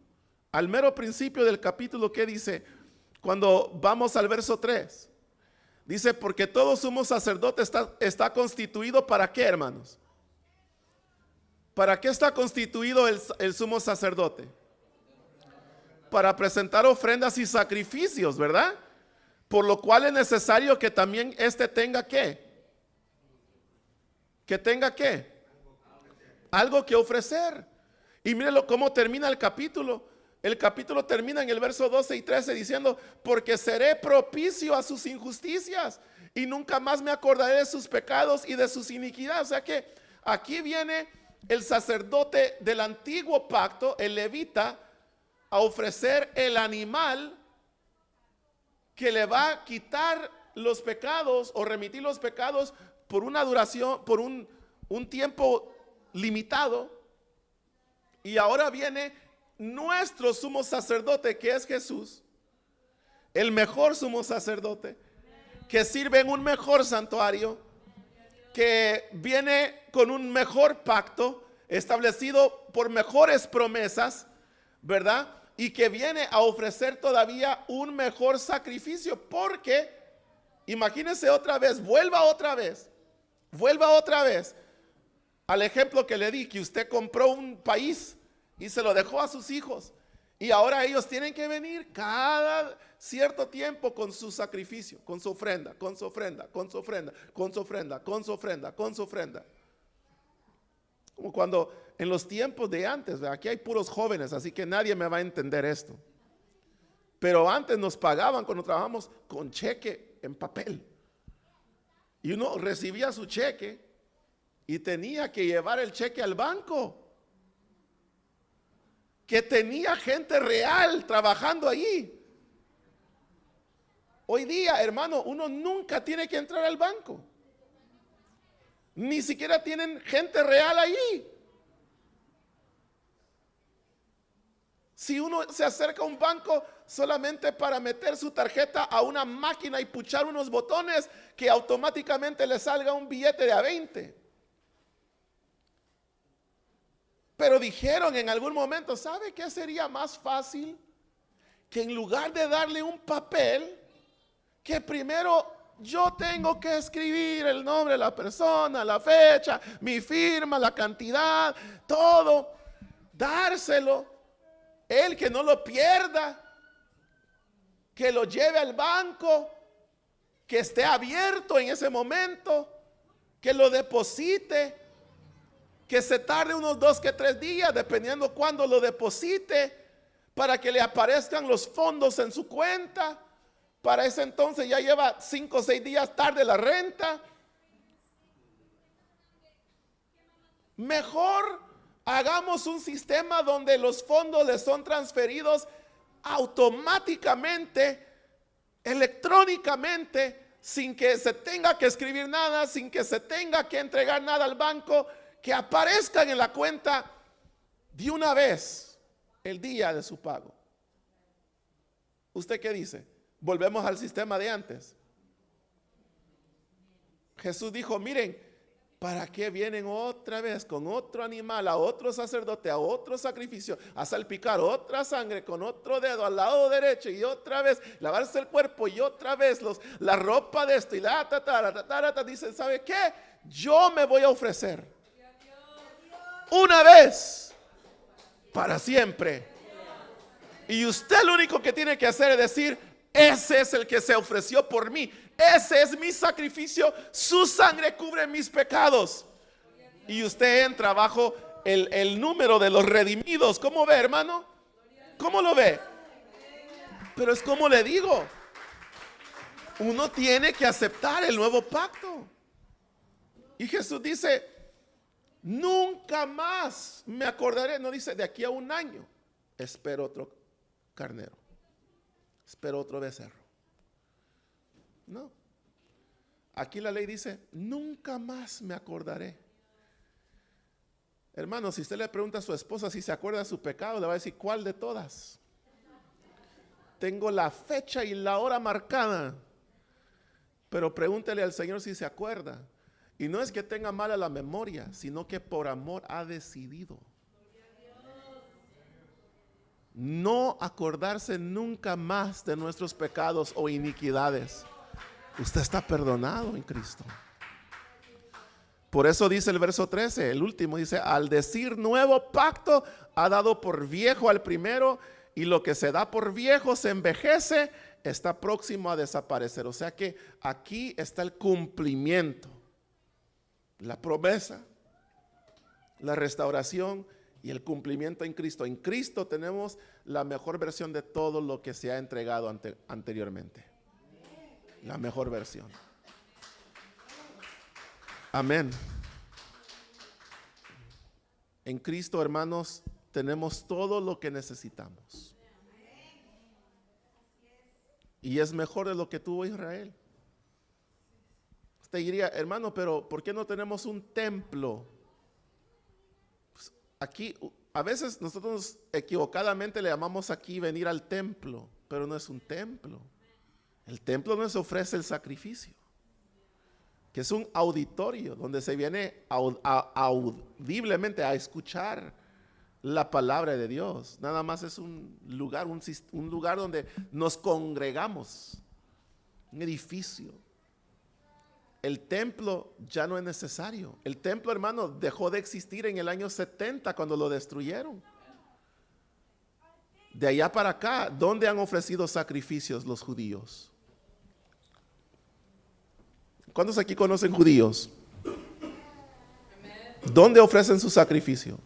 Al mero principio del capítulo, ¿qué dice? Cuando vamos al verso 3. Dice, porque todo sumo sacerdote está constituido, ¿para qué, hermanos? ¿Para qué está constituido el sumo sacerdote? Para presentar ofrendas y sacrificios, ¿verdad? Por lo cual es necesario que también éste tenga ¿qué? Que tenga ¿qué? Algo que ofrecer. Y mírenlo cómo termina el capítulo. El capítulo termina en el verso 12 y 13 diciendo, porque seré propicio a sus injusticias y nunca más me acordaré de sus pecados y de sus iniquidades. O sea que aquí viene el sacerdote del antiguo pacto, el levita, a ofrecer el animal que le va a quitar los pecados o remitir los pecados por una duración, por un tiempo limitado. Y ahora viene nuestro sumo sacerdote, que es Jesús, el mejor sumo sacerdote, que sirve en un mejor santuario, que viene con un mejor pacto establecido por mejores promesas, ¿verdad? Y que viene a ofrecer todavía un mejor sacrificio, porque imagínense otra vez, vuelva otra vez al ejemplo que le di, que usted compró un país y se lo dejó a sus hijos. Y ahora ellos tienen que venir cada cierto tiempo con su sacrificio, con su ofrenda, con su ofrenda, con su ofrenda, con su ofrenda, con su ofrenda, con su ofrenda. Como cuando en los tiempos de antes, aquí hay puros jóvenes, así que nadie me va a entender esto. Pero antes nos pagaban cuando trabajamos con cheque en papel. Y uno recibía su cheque y tenía que llevar el cheque al banco, que tenía gente real trabajando allí. Hoy día, hermano, uno nunca tiene que entrar al banco. Ni siquiera tienen gente real allí. Si uno se acerca a un banco solamente para meter su tarjeta a una máquina y puchar unos botones, que automáticamente le salga un billete de a 20. Pero dijeron en algún momento, ¿sabe qué sería más fácil? Que en lugar de darle un papel, que primero yo tengo que escribir el nombre de la persona, la fecha, mi firma, la cantidad, todo, dárselo, él que no lo pierda, que lo lleve al banco, que esté abierto en ese momento, que lo deposite, que se tarde unos 2 que 3 días, dependiendo cuándo lo deposite, para que le aparezcan los fondos en su cuenta. Para ese entonces ya lleva 5 o 6 días tarde la renta. Mejor hagamos un sistema donde los fondos le son transferidos automáticamente, electrónicamente, sin que se tenga que escribir nada, sin que se tenga que entregar nada al banco, que aparezcan en la cuenta de una vez el día de su pago. ¿Usted qué dice? Volvemos al sistema de antes. Jesús dijo, miren, ¿para qué vienen otra vez con otro animal, a otro sacerdote, a otro sacrificio, a salpicar otra sangre con otro dedo al lado derecho y otra vez lavarse el cuerpo y otra vez la ropa de esto y la tatara? Dicen, ¿sabe qué? Yo me voy a ofrecer una vez para siempre. Y usted lo único que tiene que hacer es decir, ese es el que se ofreció por mí. Ese es mi sacrificio. Su sangre cubre mis pecados. Y usted entra bajo el número de los redimidos. ¿Cómo ve, hermano? ¿Cómo lo ve? Pero es como le digo, uno tiene que aceptar el nuevo pacto. Y Jesús dice, nunca más me acordaré. No dice de aquí a un año espero otro carnero, espero otro becerro. No. Aquí la ley dice, nunca más me acordaré. Hermano, si usted le pregunta a su esposa si se acuerda de su pecado, le va a decir, ¿cuál de todas? Tengo la fecha y la hora marcada. Pero pregúntele al Señor si se acuerda. Y no es que tenga mala la memoria, sino que por amor ha decidido no acordarse nunca más de nuestros pecados o iniquidades. Usted está perdonado en Cristo. Por eso dice el verso 13, el último, dice, al decir nuevo pacto, ha dado por viejo al primero, y lo que se da por viejo se envejece, está próximo a desaparecer. O sea que aquí está el cumplimiento, la promesa, la restauración y el cumplimiento en Cristo. En Cristo tenemos la mejor versión de todo lo que se ha entregado anteriormente. La mejor versión. Amén. En Cristo, hermanos, tenemos todo lo que necesitamos. Y es mejor de lo que tuvo Israel. Usted diría, hermano, pero ¿por qué no tenemos un templo? Pues aquí, a veces nosotros equivocadamente le llamamos aquí venir al templo, pero no es un templo. El templo nos ofrece el sacrificio, que es un auditorio donde se viene audiblemente a escuchar la palabra de Dios. Nada más es un lugar donde nos congregamos, un edificio. El templo ya no es necesario. El templo, hermano, dejó de existir en el año 70 cuando lo destruyeron. De allá para acá, ¿dónde han ofrecido sacrificios los judíos? ¿Cuántos aquí conocen judíos? ¿Dónde ofrecen su sacrificio?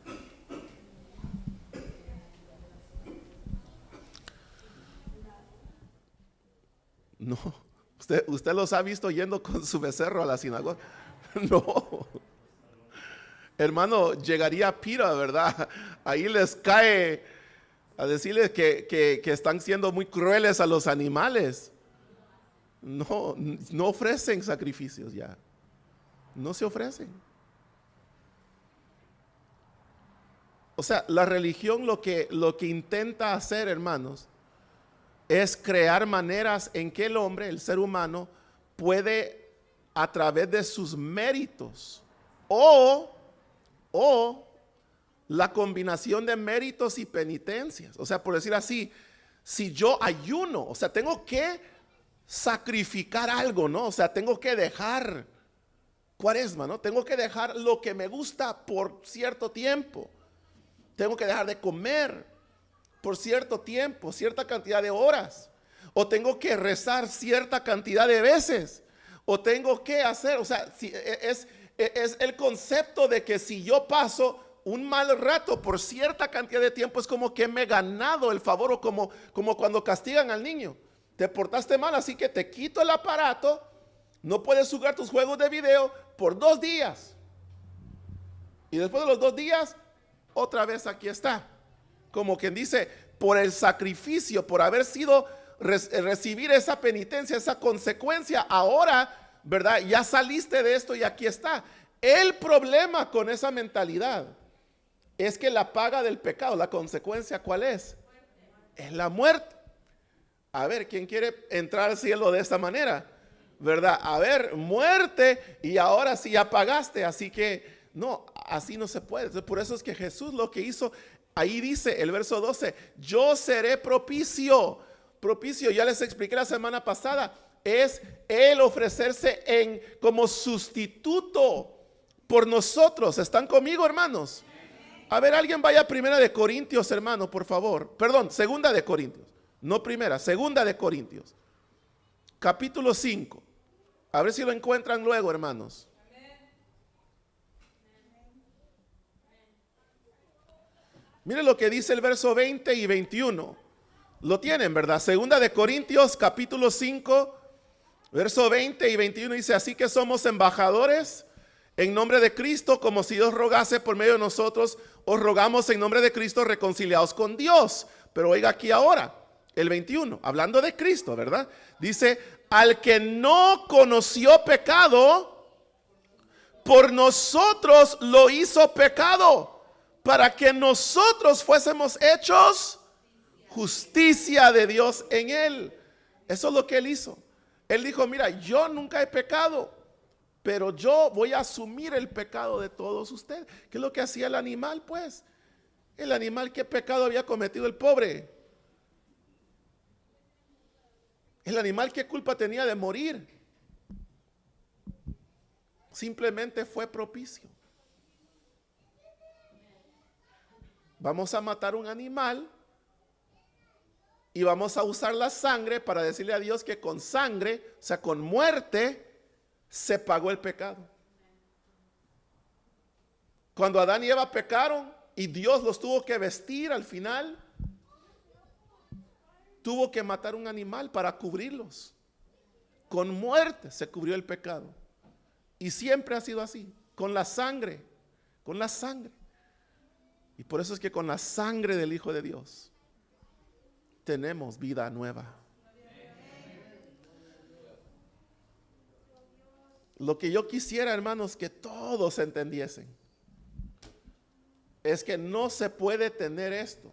No. ¿Usted los ha visto yendo con su becerro a la sinagoga? No. hermano, llegaría Pira, ¿verdad? Ahí les cae a decirles que están siendo muy crueles a los animales. No ofrecen sacrificios ya. No se ofrecen. O sea, la religión lo que intenta hacer, hermanos, es crear maneras en que el hombre, el ser humano, puede a través de sus méritos o la combinación de méritos y penitencias. O sea, por decir así, si yo ayuno, o sea, tengo que sacrificar algo, ¿no? O sea, tengo que dejar cuaresma, ¿no? Tengo que dejar lo que me gusta por cierto tiempo. Tengo que dejar de comer por cierto tiempo, cierta cantidad de horas. O tengo que rezar cierta cantidad de veces. O tengo que hacer, o sea, es el concepto de que si yo paso un mal rato por cierta cantidad de tiempo, es como que me he ganado el favor, o como cuando castigan al niño. Te portaste mal, así que te quito el aparato, no puedes jugar tus juegos de video por 2 días. Y después de los 2 días, otra vez aquí está. Como quien dice, por el sacrificio, por haber sido, recibir esa penitencia, esa consecuencia, ahora, ¿verdad? Ya saliste de esto y aquí está. El problema con esa mentalidad es que la paga del pecado, la consecuencia, ¿cuál es? Es la muerte. A ver, ¿quién quiere entrar al cielo de esta manera? ¿Verdad? A ver, muerte, y ahora sí ya pagaste, así que no, así no se puede. Entonces, por eso es que Jesús lo que hizo, ahí dice el verso 12, yo seré propicio. Propicio, ya les expliqué la semana pasada, es Él ofrecerse como sustituto por nosotros. ¿Están conmigo, hermanos? A ver, alguien vaya a 1 Corintios, hermano, por favor. Perdón, 2 Corintios. No primera, 2 Corintios. Capítulo 5. A ver si lo encuentran luego, hermanos. Miren lo que dice el verso 20 y 21. Lo tienen, ¿verdad? 2 Corintios, capítulo 5, verso 20 y 21 dice, así que somos embajadores en nombre de Cristo, como si Dios rogase por medio de nosotros, os rogamos en nombre de Cristo reconciliados con Dios. Pero oiga aquí ahora, el 21, hablando de Cristo, ¿verdad? Dice, al que no conoció pecado, por nosotros lo hizo pecado, para que nosotros fuésemos hechos justicia de Dios en él. Eso es lo que él hizo. Él dijo, mira, yo nunca he pecado, pero yo voy a asumir el pecado de todos ustedes. ¿Qué es lo que hacía el animal? Pues el animal, ¿qué pecado había cometido el pobre? El animal, ¿qué culpa tenía de morir? Simplemente fue propicio. Vamos a matar un animal y vamos a usar la sangre para decirle a Dios que con sangre, o sea, con muerte, se pagó el pecado. Cuando Adán y Eva pecaron y Dios los tuvo que vestir al final, tuvo que matar un animal para cubrirlos. Con muerte se cubrió el pecado. Y siempre ha sido así, con la sangre, con la sangre. Y por eso es que con la sangre del Hijo de Dios tenemos vida nueva. Lo que yo quisiera, hermanos, que todos entendiesen es que no se puede tener esto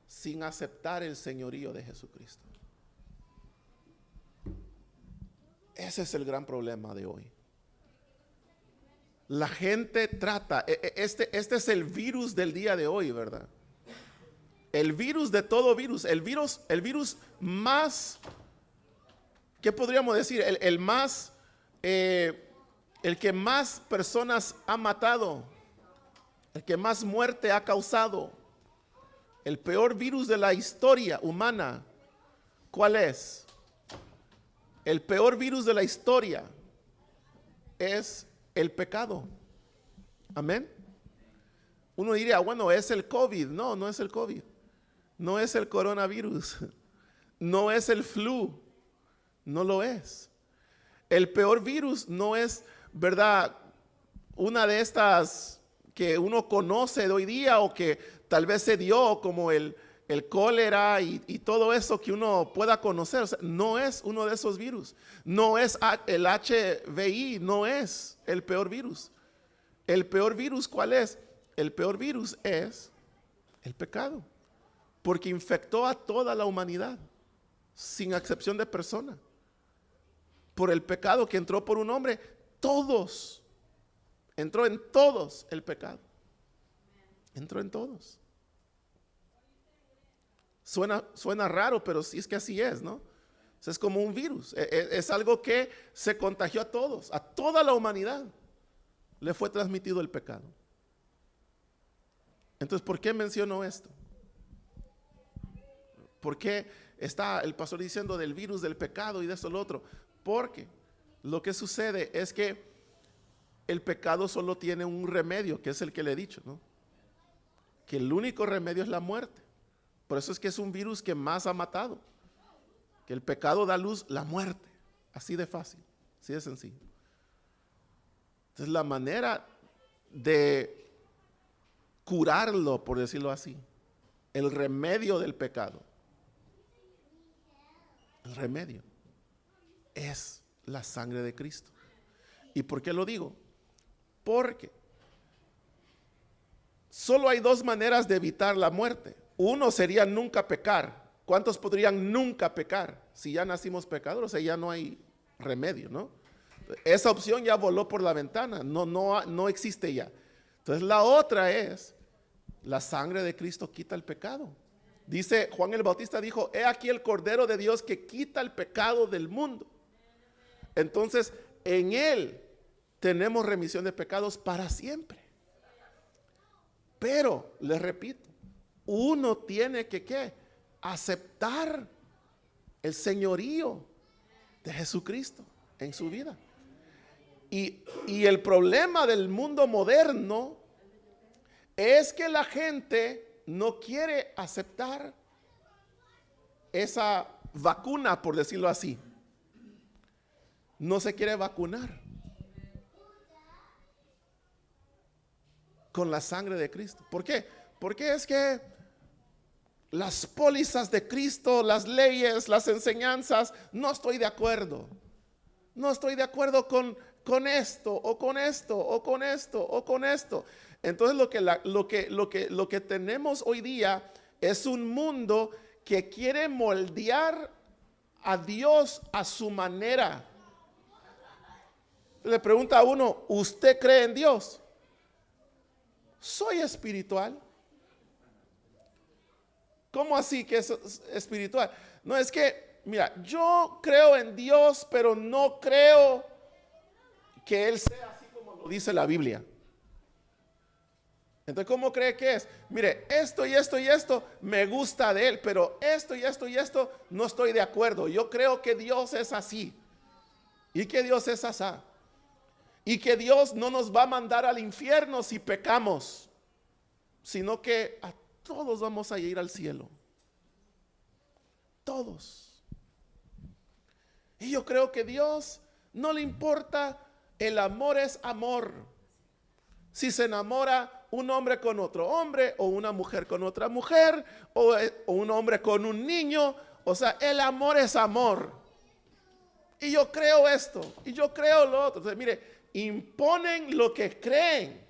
sin aceptar el señorío de Jesucristo. Ese es el gran problema de hoy. La gente trata, este es el virus del día de hoy, ¿verdad? El virus de todo virus, el virus más, ¿qué podríamos decir? El más, el que más personas ha matado, el que más muerte ha causado, el peor virus de la historia humana, ¿cuál es? El peor virus de la historia es el pecado. Amén. Uno diría, bueno, es el COVID. No, no es el COVID. No es el coronavirus. No es el flu. No lo es. El peor virus no es, ¿verdad? Una de estas que uno conoce de hoy día o que tal vez se dio, como el cólera y todo eso que uno pueda conocer. O sea, no es uno de esos virus. No es el HVI, no es el peor virus. El peor virus, ¿cuál es? El peor virus es el pecado, porque infectó a toda la humanidad, sin excepción de persona. Por el pecado que entró por un hombre, todos, entró en todos el pecado. Entró en todos. Suena raro, pero sí, es que así es, ¿no? O sea, es como un virus. Es algo que se contagió a todos, a toda la humanidad. Le fue transmitido el pecado. Entonces, ¿por qué menciono esto? ¿Por qué está el pastor diciendo del virus, del pecado y de esto lo otro? Porque lo que sucede es que el pecado solo tiene un remedio, que es el que le he dicho, ¿no? Que el único remedio es la muerte. Por eso es que es un virus que más ha matado. Que el pecado da luz, la muerte. Así de fácil, así de sencillo. Entonces la manera de curarlo, por decirlo así, el remedio del pecado, el remedio es la sangre de Cristo. ¿Y por qué lo digo? Porque solo hay dos maneras de evitar la muerte. Uno sería nunca pecar. ¿Cuántos podrían nunca pecar? Si ya nacimos pecadores, o sea, ya no hay remedio, ¿no? Esa opción ya voló por la ventana, no existe ya. Entonces la otra es, la sangre de Cristo quita el pecado. Dice Juan el Bautista, dijo, he aquí el Cordero de Dios que quita el pecado del mundo. Entonces en Él tenemos remisión de pecados para siempre. Pero, les repito, uno tiene que ¿qué? Aceptar el señorío de Jesucristo en su vida. Y el problema del mundo moderno es que la gente no quiere aceptar esa vacuna, por decirlo así. No se quiere vacunar con la sangre de Cristo. ¿Por qué? Porque es que las pólizas de Cristo, las leyes, las enseñanzas, no estoy de acuerdo. No estoy de acuerdo con esto, o con esto, o con esto, o con esto. Entonces lo que tenemos hoy día es un mundo que quiere moldear a Dios a su manera. Le pregunta a uno, ¿usted cree en Dios? Soy espiritual. ¿Cómo así que es espiritual? No, es que, mira, yo creo en Dios, pero no creo que Él sea así como lo dice la Biblia. Entonces, ¿cómo cree que es? Mire, esto y esto y esto me gusta de Él, pero esto y esto y esto no estoy de acuerdo. Yo creo que Dios es así y que Dios es asá. Y que Dios no nos va a mandar al infierno si pecamos, sino que a todos vamos a ir al cielo. Todos. Y yo creo que Dios no le importa, el amor es amor. Si se enamora un hombre con otro hombre, o una mujer con otra mujer, o un hombre con un niño, o sea, el amor es amor. Y yo creo esto, y yo creo lo otro. Entonces, mire, imponen lo que creen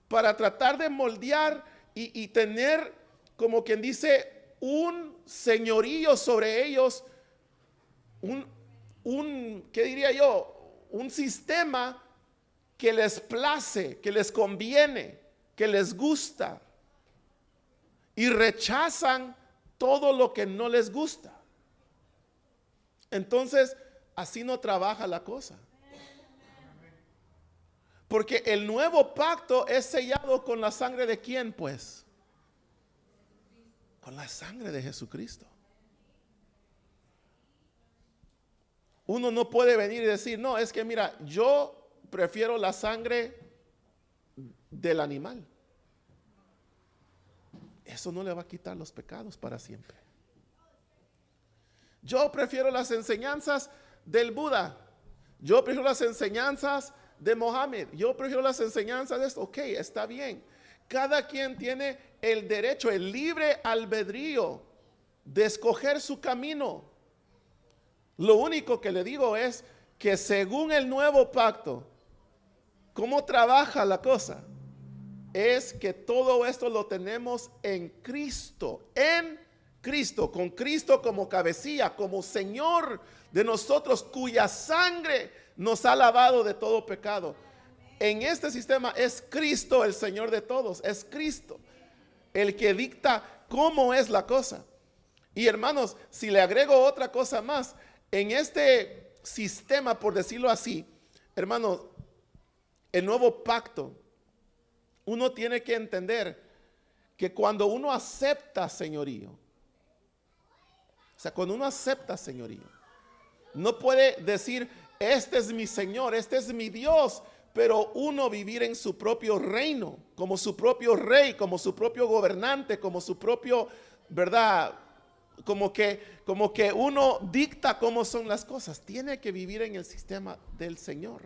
para tratar de moldear y tener, como quien dice, un señorío sobre ellos, ¿qué diría yo? Un sistema que les place, que les conviene, que les gusta, y rechazan todo lo que no les gusta. Entonces, así no trabaja la cosa. Porque el nuevo pacto es sellado con la sangre de ¿quién, pues? Con la sangre de Jesucristo. Uno no puede venir y decir, no, es que mira, yo prefiero la sangre del animal. Eso no le va a quitar los pecados para siempre. Yo prefiero las enseñanzas del Buda. Yo prefiero las enseñanzas de Mohammed. Yo prefiero las enseñanzas de esto. Ok, está bien. Cada quien tiene el derecho, el libre albedrío de escoger su camino. Lo único que le digo es que según el nuevo pacto, ¿cómo trabaja la cosa? Es que todo esto lo tenemos en Cristo, con Cristo como cabecilla, como Señor de nosotros, cuya sangre nos ha lavado de todo pecado. En este sistema es Cristo el Señor de todos, es Cristo el que dicta cómo es la cosa. Y hermanos, si le agrego otra cosa más, en este sistema, por decirlo así, hermanos, el nuevo pacto, uno tiene que entender que cuando uno acepta señorío, o sea, cuando uno acepta señorío, no puede decir, este es mi Señor, este es mi Dios, pero uno vivir en su propio reino, como su propio rey, como su propio gobernante, como su propio, ¿verdad? Como que uno dicta cómo son las cosas. Tiene que vivir en el sistema del Señor.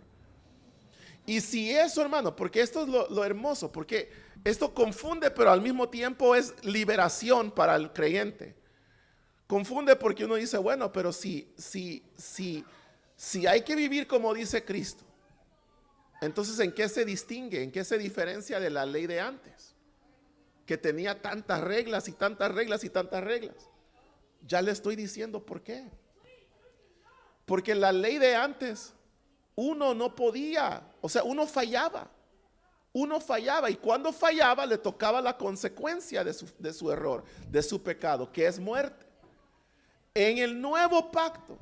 Y si eso, hermano, porque esto es lo hermoso, porque esto confunde, pero al mismo tiempo es liberación para el creyente. Confunde porque uno dice, bueno, pero si hay que vivir como dice Cristo, entonces ¿en qué se distingue? ¿En qué se diferencia de la ley de antes? Que tenía tantas reglas y tantas reglas y tantas reglas. Ya le estoy diciendo por qué. Porque la ley de antes, uno no podía, o sea, uno fallaba y cuando fallaba le tocaba la consecuencia de su error, de su pecado, que es muerte. En el nuevo pacto,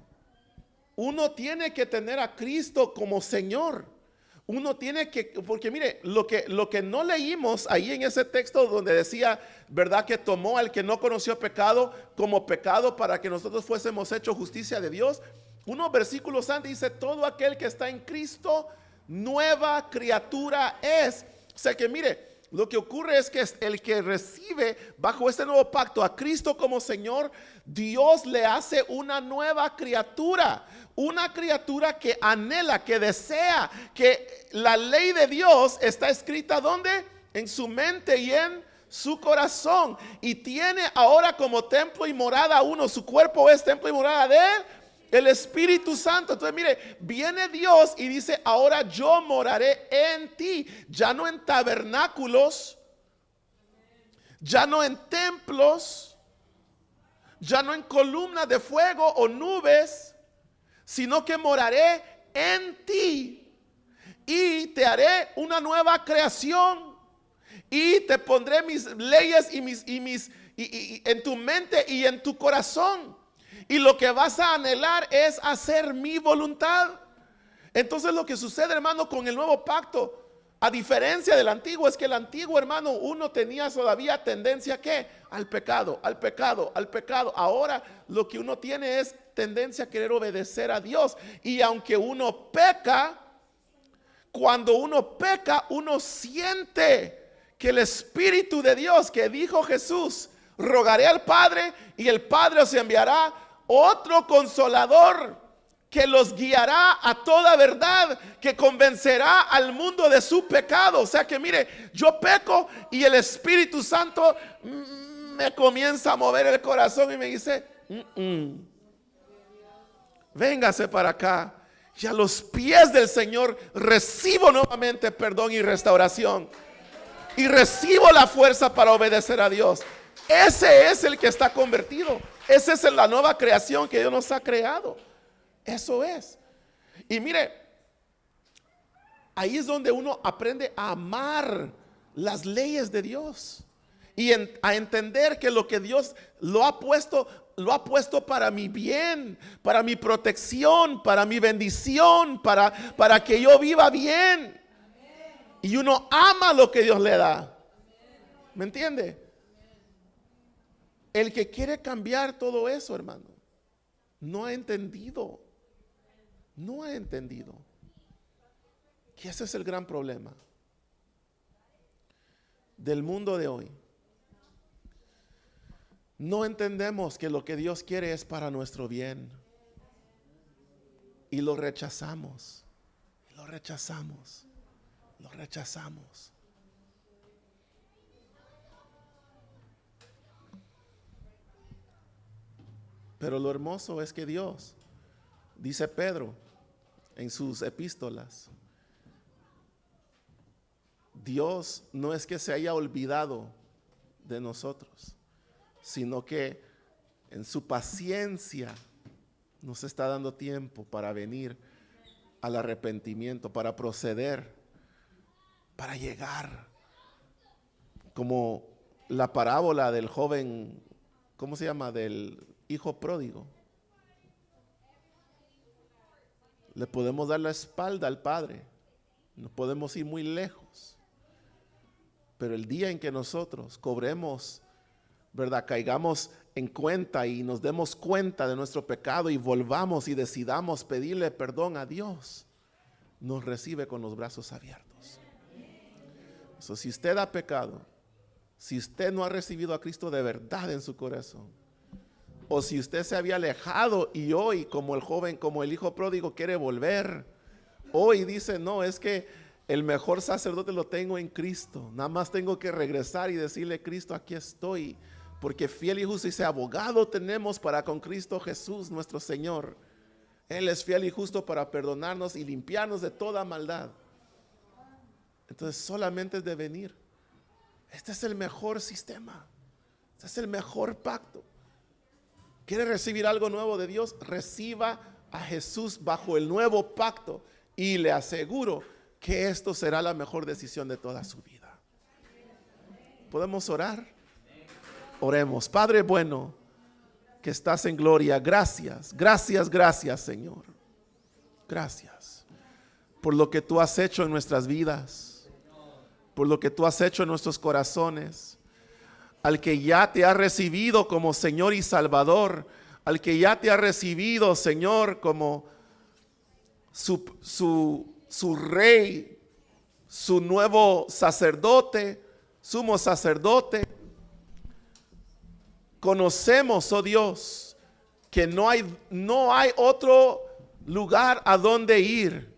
uno tiene que tener a Cristo como Señor. Uno tiene que, porque mire, lo que no leímos ahí en ese texto donde decía, ¿verdad? Que tomó al que no conoció pecado como pecado para que nosotros fuésemos hechos justicia de Dios. Unos versículos antes dice, todo aquel que está en Cristo, nueva criatura es. O sea que mire, lo que ocurre es que el que recibe bajo este nuevo pacto a Cristo como Señor, Dios le hace una nueva criatura. Una criatura que anhela, que desea, que la ley de Dios está escrita ¿dónde? En su mente y en su corazón. Y tiene ahora como templo y morada uno, su cuerpo es templo y morada de él, el Espíritu Santo. Entonces mire, viene Dios y dice, ahora yo moraré en ti. Ya no en tabernáculos, ya no en templos, ya no en columnas de fuego o nubes, sino que moraré en ti y te haré una nueva creación y te pondré mis leyes y en tu mente y en tu corazón. Y lo que vas a anhelar es hacer mi voluntad. Entonces lo que sucede, hermano, con el nuevo pacto, a diferencia del antiguo, es que el antiguo, hermano, uno tenía todavía tendencia ¿a qué? Al pecado, al pecado, al pecado. Ahora lo que uno tiene es tendencia a querer obedecer a Dios. Y aunque uno peca, cuando uno peca, uno siente que el Espíritu de Dios que dijo Jesús, rogaré al Padre y el Padre os enviará otro consolador que los guiará a toda verdad, que convencerá al mundo de su pecado. O sea que mire, yo peco y el Espíritu Santo me comienza a mover el corazón y me dice, véngase para acá. Y a los pies del Señor recibo nuevamente perdón y restauración. Y recibo la fuerza para obedecer a Dios. Ese es el que está convertido. Esa es la nueva creación que Dios nos ha creado. Eso es. Y mire, ahí es donde uno aprende a amar las leyes de Dios. Y a entender que lo que Dios lo ha puesto para mi bien, para mi protección, para mi bendición, para que yo viva bien. Y uno ama lo que Dios le da. ¿Me entiende? El que quiere cambiar todo eso, hermano, no ha entendido que ese es el gran problema del mundo de hoy. No entendemos que lo que Dios quiere es para nuestro bien y lo rechazamos. Lo rechazamos. Lo rechazamos. Pero lo hermoso es que Dios, dice Pedro en sus epístolas, Dios no es que se haya olvidado de nosotros, sino que en su paciencia nos está dando tiempo para venir al arrepentimiento, para proceder, para llegar. Como la parábola del joven, ¿cómo se llama? Del hijo pródigo. Le podemos dar la espalda al Padre, no podemos ir muy lejos, pero el día en que nosotros cobremos, ¿verdad?, caigamos en cuenta y nos demos cuenta de nuestro pecado y volvamos y decidamos pedirle perdón a Dios, nos recibe con los brazos abiertos. So, si usted ha pecado, si usted no ha recibido a Cristo de verdad en su corazón, o si usted se había alejado y hoy, como el joven, como el hijo pródigo, quiere volver, hoy dice, no, es que el mejor sacerdote lo tengo en Cristo, nada más tengo que regresar y decirle, Cristo, aquí estoy, porque fiel y justo, dice, abogado tenemos para con Cristo Jesús nuestro Señor. Él es fiel y justo para perdonarnos y limpiarnos de toda maldad. Entonces solamente es de venir. Este es el mejor sistema, este es el mejor pacto. ¿Quiere recibir algo nuevo de Dios? Reciba a Jesús bajo el nuevo pacto y le aseguro que esto será la mejor decisión de toda su vida. ¿Podemos orar? Oremos. Padre bueno, que estás en gloria, gracias, gracias, gracias, Señor. Gracias por lo que tú has hecho en nuestras vidas, por lo que tú has hecho en nuestros corazones. Al que ya te ha recibido como Señor y Salvador, al que ya te ha recibido, Señor, como su rey, su nuevo sacerdote, sumo sacerdote. Conocemos, oh Dios, que no hay otro lugar a donde ir.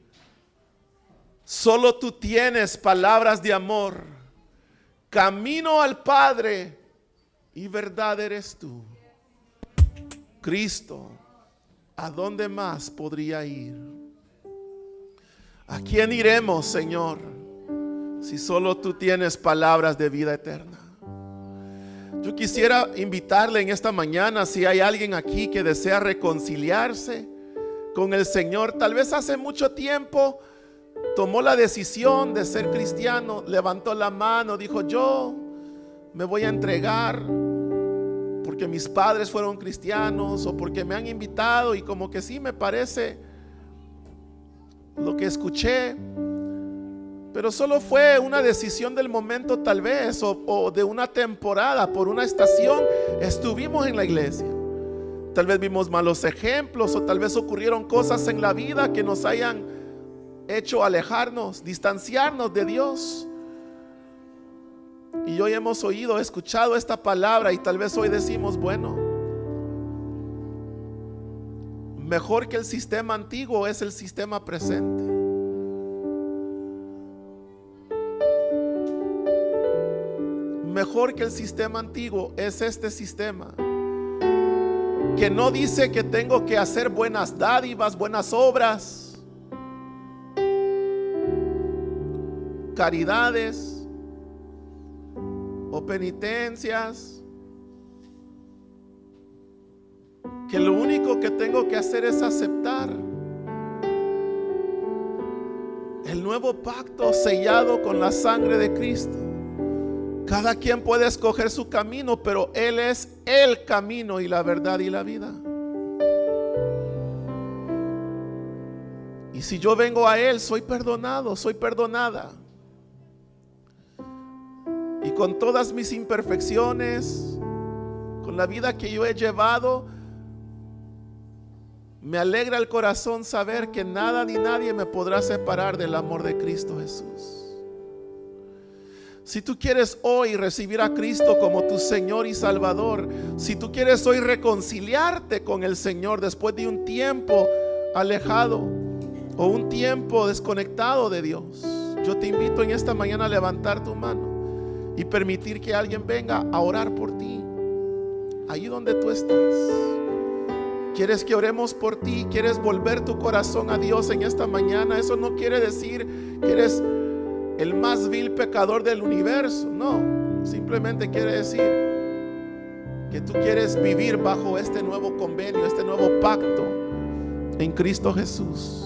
Solo tú tienes palabras de amor. Camino al Padre y verdad eres tú. Cristo, ¿a dónde más podría ir? ¿A quién iremos, Señor, si solo tú tienes palabras de vida eterna? Yo quisiera invitarle en esta mañana, si hay alguien aquí que desea reconciliarse con el Señor, tal vez hace mucho tiempo tomó la decisión de ser cristiano, levantó la mano, dijo, yo me voy a entregar porque mis padres fueron cristianos o porque me han invitado y como que sí me parece lo que escuché, pero solo fue una decisión del momento tal vez o de una temporada, por una estación estuvimos en la iglesia. Tal vez vimos malos ejemplos o tal vez ocurrieron cosas en la vida que nos hayan hecho alejarnos, distanciarnos de Dios. Y hoy hemos escuchado esta palabra y tal vez hoy decimos, bueno, mejor que el sistema antiguo es el sistema presente. Mejor que el sistema antiguo es este sistema que no dice que tengo que hacer buenas dádivas, buenas obras, caridades o penitencias, que lo único que tengo que hacer es aceptar el nuevo pacto sellado con la sangre de Cristo. Cada quien puede escoger su camino, pero Él es el camino y la verdad y la vida. Y si yo vengo a Él, soy perdonado, soy perdonada. Y con todas mis imperfecciones, con la vida que yo he llevado, me alegra el corazón saber que nada ni nadie me podrá separar del amor de Cristo Jesús. Si tú quieres hoy recibir a Cristo como tu Señor y Salvador, si tú quieres hoy reconciliarte con el Señor después de un tiempo alejado, o un tiempo desconectado de Dios, yo te invito en esta mañana a levantar tu mano y permitir que alguien venga a orar por ti, ahí donde tú estás. ¿Quieres que oremos por ti? ¿Quieres volver tu corazón a Dios en esta mañana? Eso no quiere decir que eres el más vil pecador del universo. No, simplemente quiere decir que tú quieres vivir bajo este nuevo convenio, este nuevo pacto en Cristo Jesús.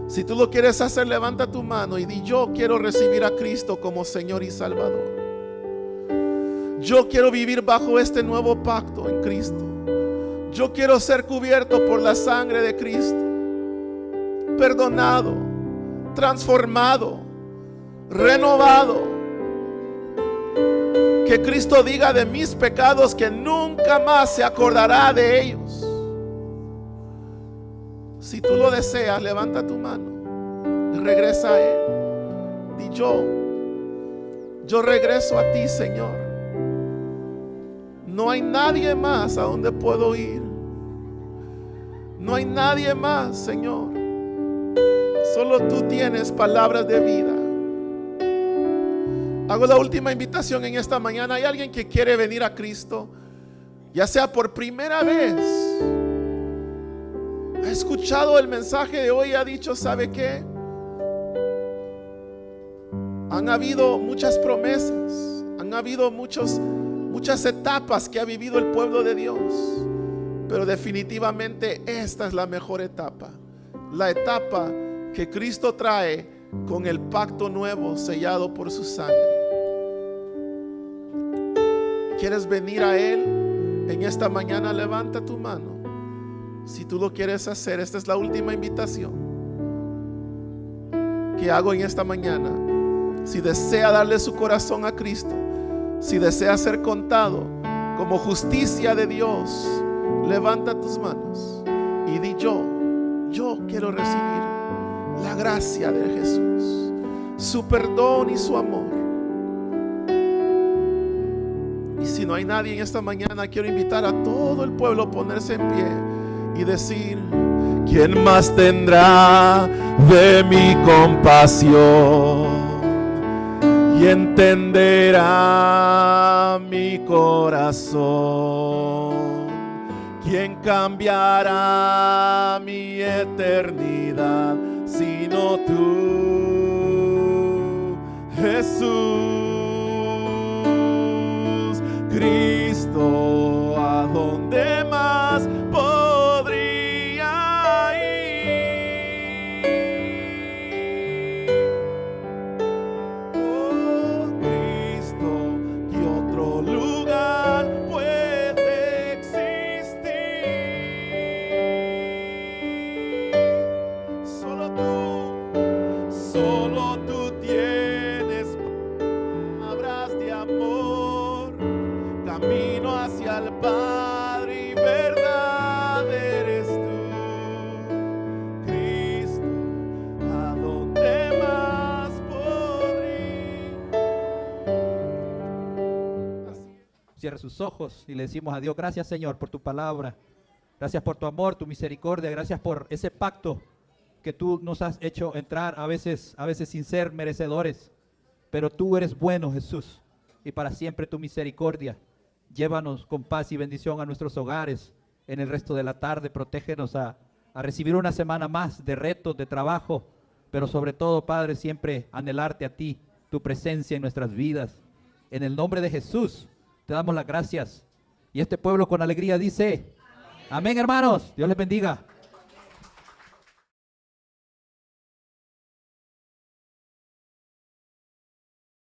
Si tú lo quieres hacer, levanta tu mano y di: yo quiero recibir a Cristo como Señor y Salvador. Yo quiero vivir bajo este nuevo pacto en Cristo. Yo quiero ser cubierto por la sangre de Cristo, perdonado, transformado, renovado. Que Cristo diga de mis pecados que nunca más se acordará de ellos. Si tú lo deseas, levanta tu mano y regresa a Él. Di: yo regreso a ti, Señor. No hay nadie más a donde puedo ir. No hay nadie más, Señor. Solo tú tienes palabras de vida. Hago la última invitación en esta mañana. Hay alguien que quiere venir a Cristo, ya sea por primera vez, ha escuchado el mensaje de hoy y ha dicho: ¿sabe qué? Han habido muchas promesas, han habido muchas etapas que ha vivido el pueblo de Dios, pero definitivamente esta es la mejor etapa, la etapa que Cristo trae con el pacto nuevo sellado por su sangre. ¿Quieres venir a Él en esta mañana? Levanta tu mano. Si tú lo quieres hacer, esta es la última invitación que hago en esta mañana. Si desea darle su corazón a Cristo, si desea ser contado como justicia de Dios, levanta tus manos y di: yo quiero recibir la gracia de Jesús, su perdón y su amor. Y si no hay nadie en esta mañana, quiero invitar a todo el pueblo a ponerse en pie y decir: ¿quién más tendrá de mi compasión y entenderá mi corazón? ¿Quién cambiará mi eternidad sino tú, Jesús? Cristo, ¿a dónde más podría ir? Oh Cristo, ¿qué otro lugar puede existir? Solo tú tienes palabras de amor, camino hacia el Padre y verdad eres tú, Cristo, ¿a dónde más podría? Cierre sus ojos y le decimos a Dios: gracias, Señor, por tu palabra. Gracias por tu amor, tu misericordia. Gracias por ese pacto que tú nos has hecho entrar, a veces sin ser merecedores. Pero tú eres bueno, Jesús, y para siempre tu misericordia. Llévanos con paz y bendición a nuestros hogares en el resto de la tarde. Protégenos a recibir una semana más de retos, de trabajo, pero sobre todo, Padre, siempre anhelarte a ti, tu presencia en nuestras vidas. En el nombre de Jesús te damos las gracias. Y este pueblo con alegría dice: amén, hermanos. Dios les bendiga.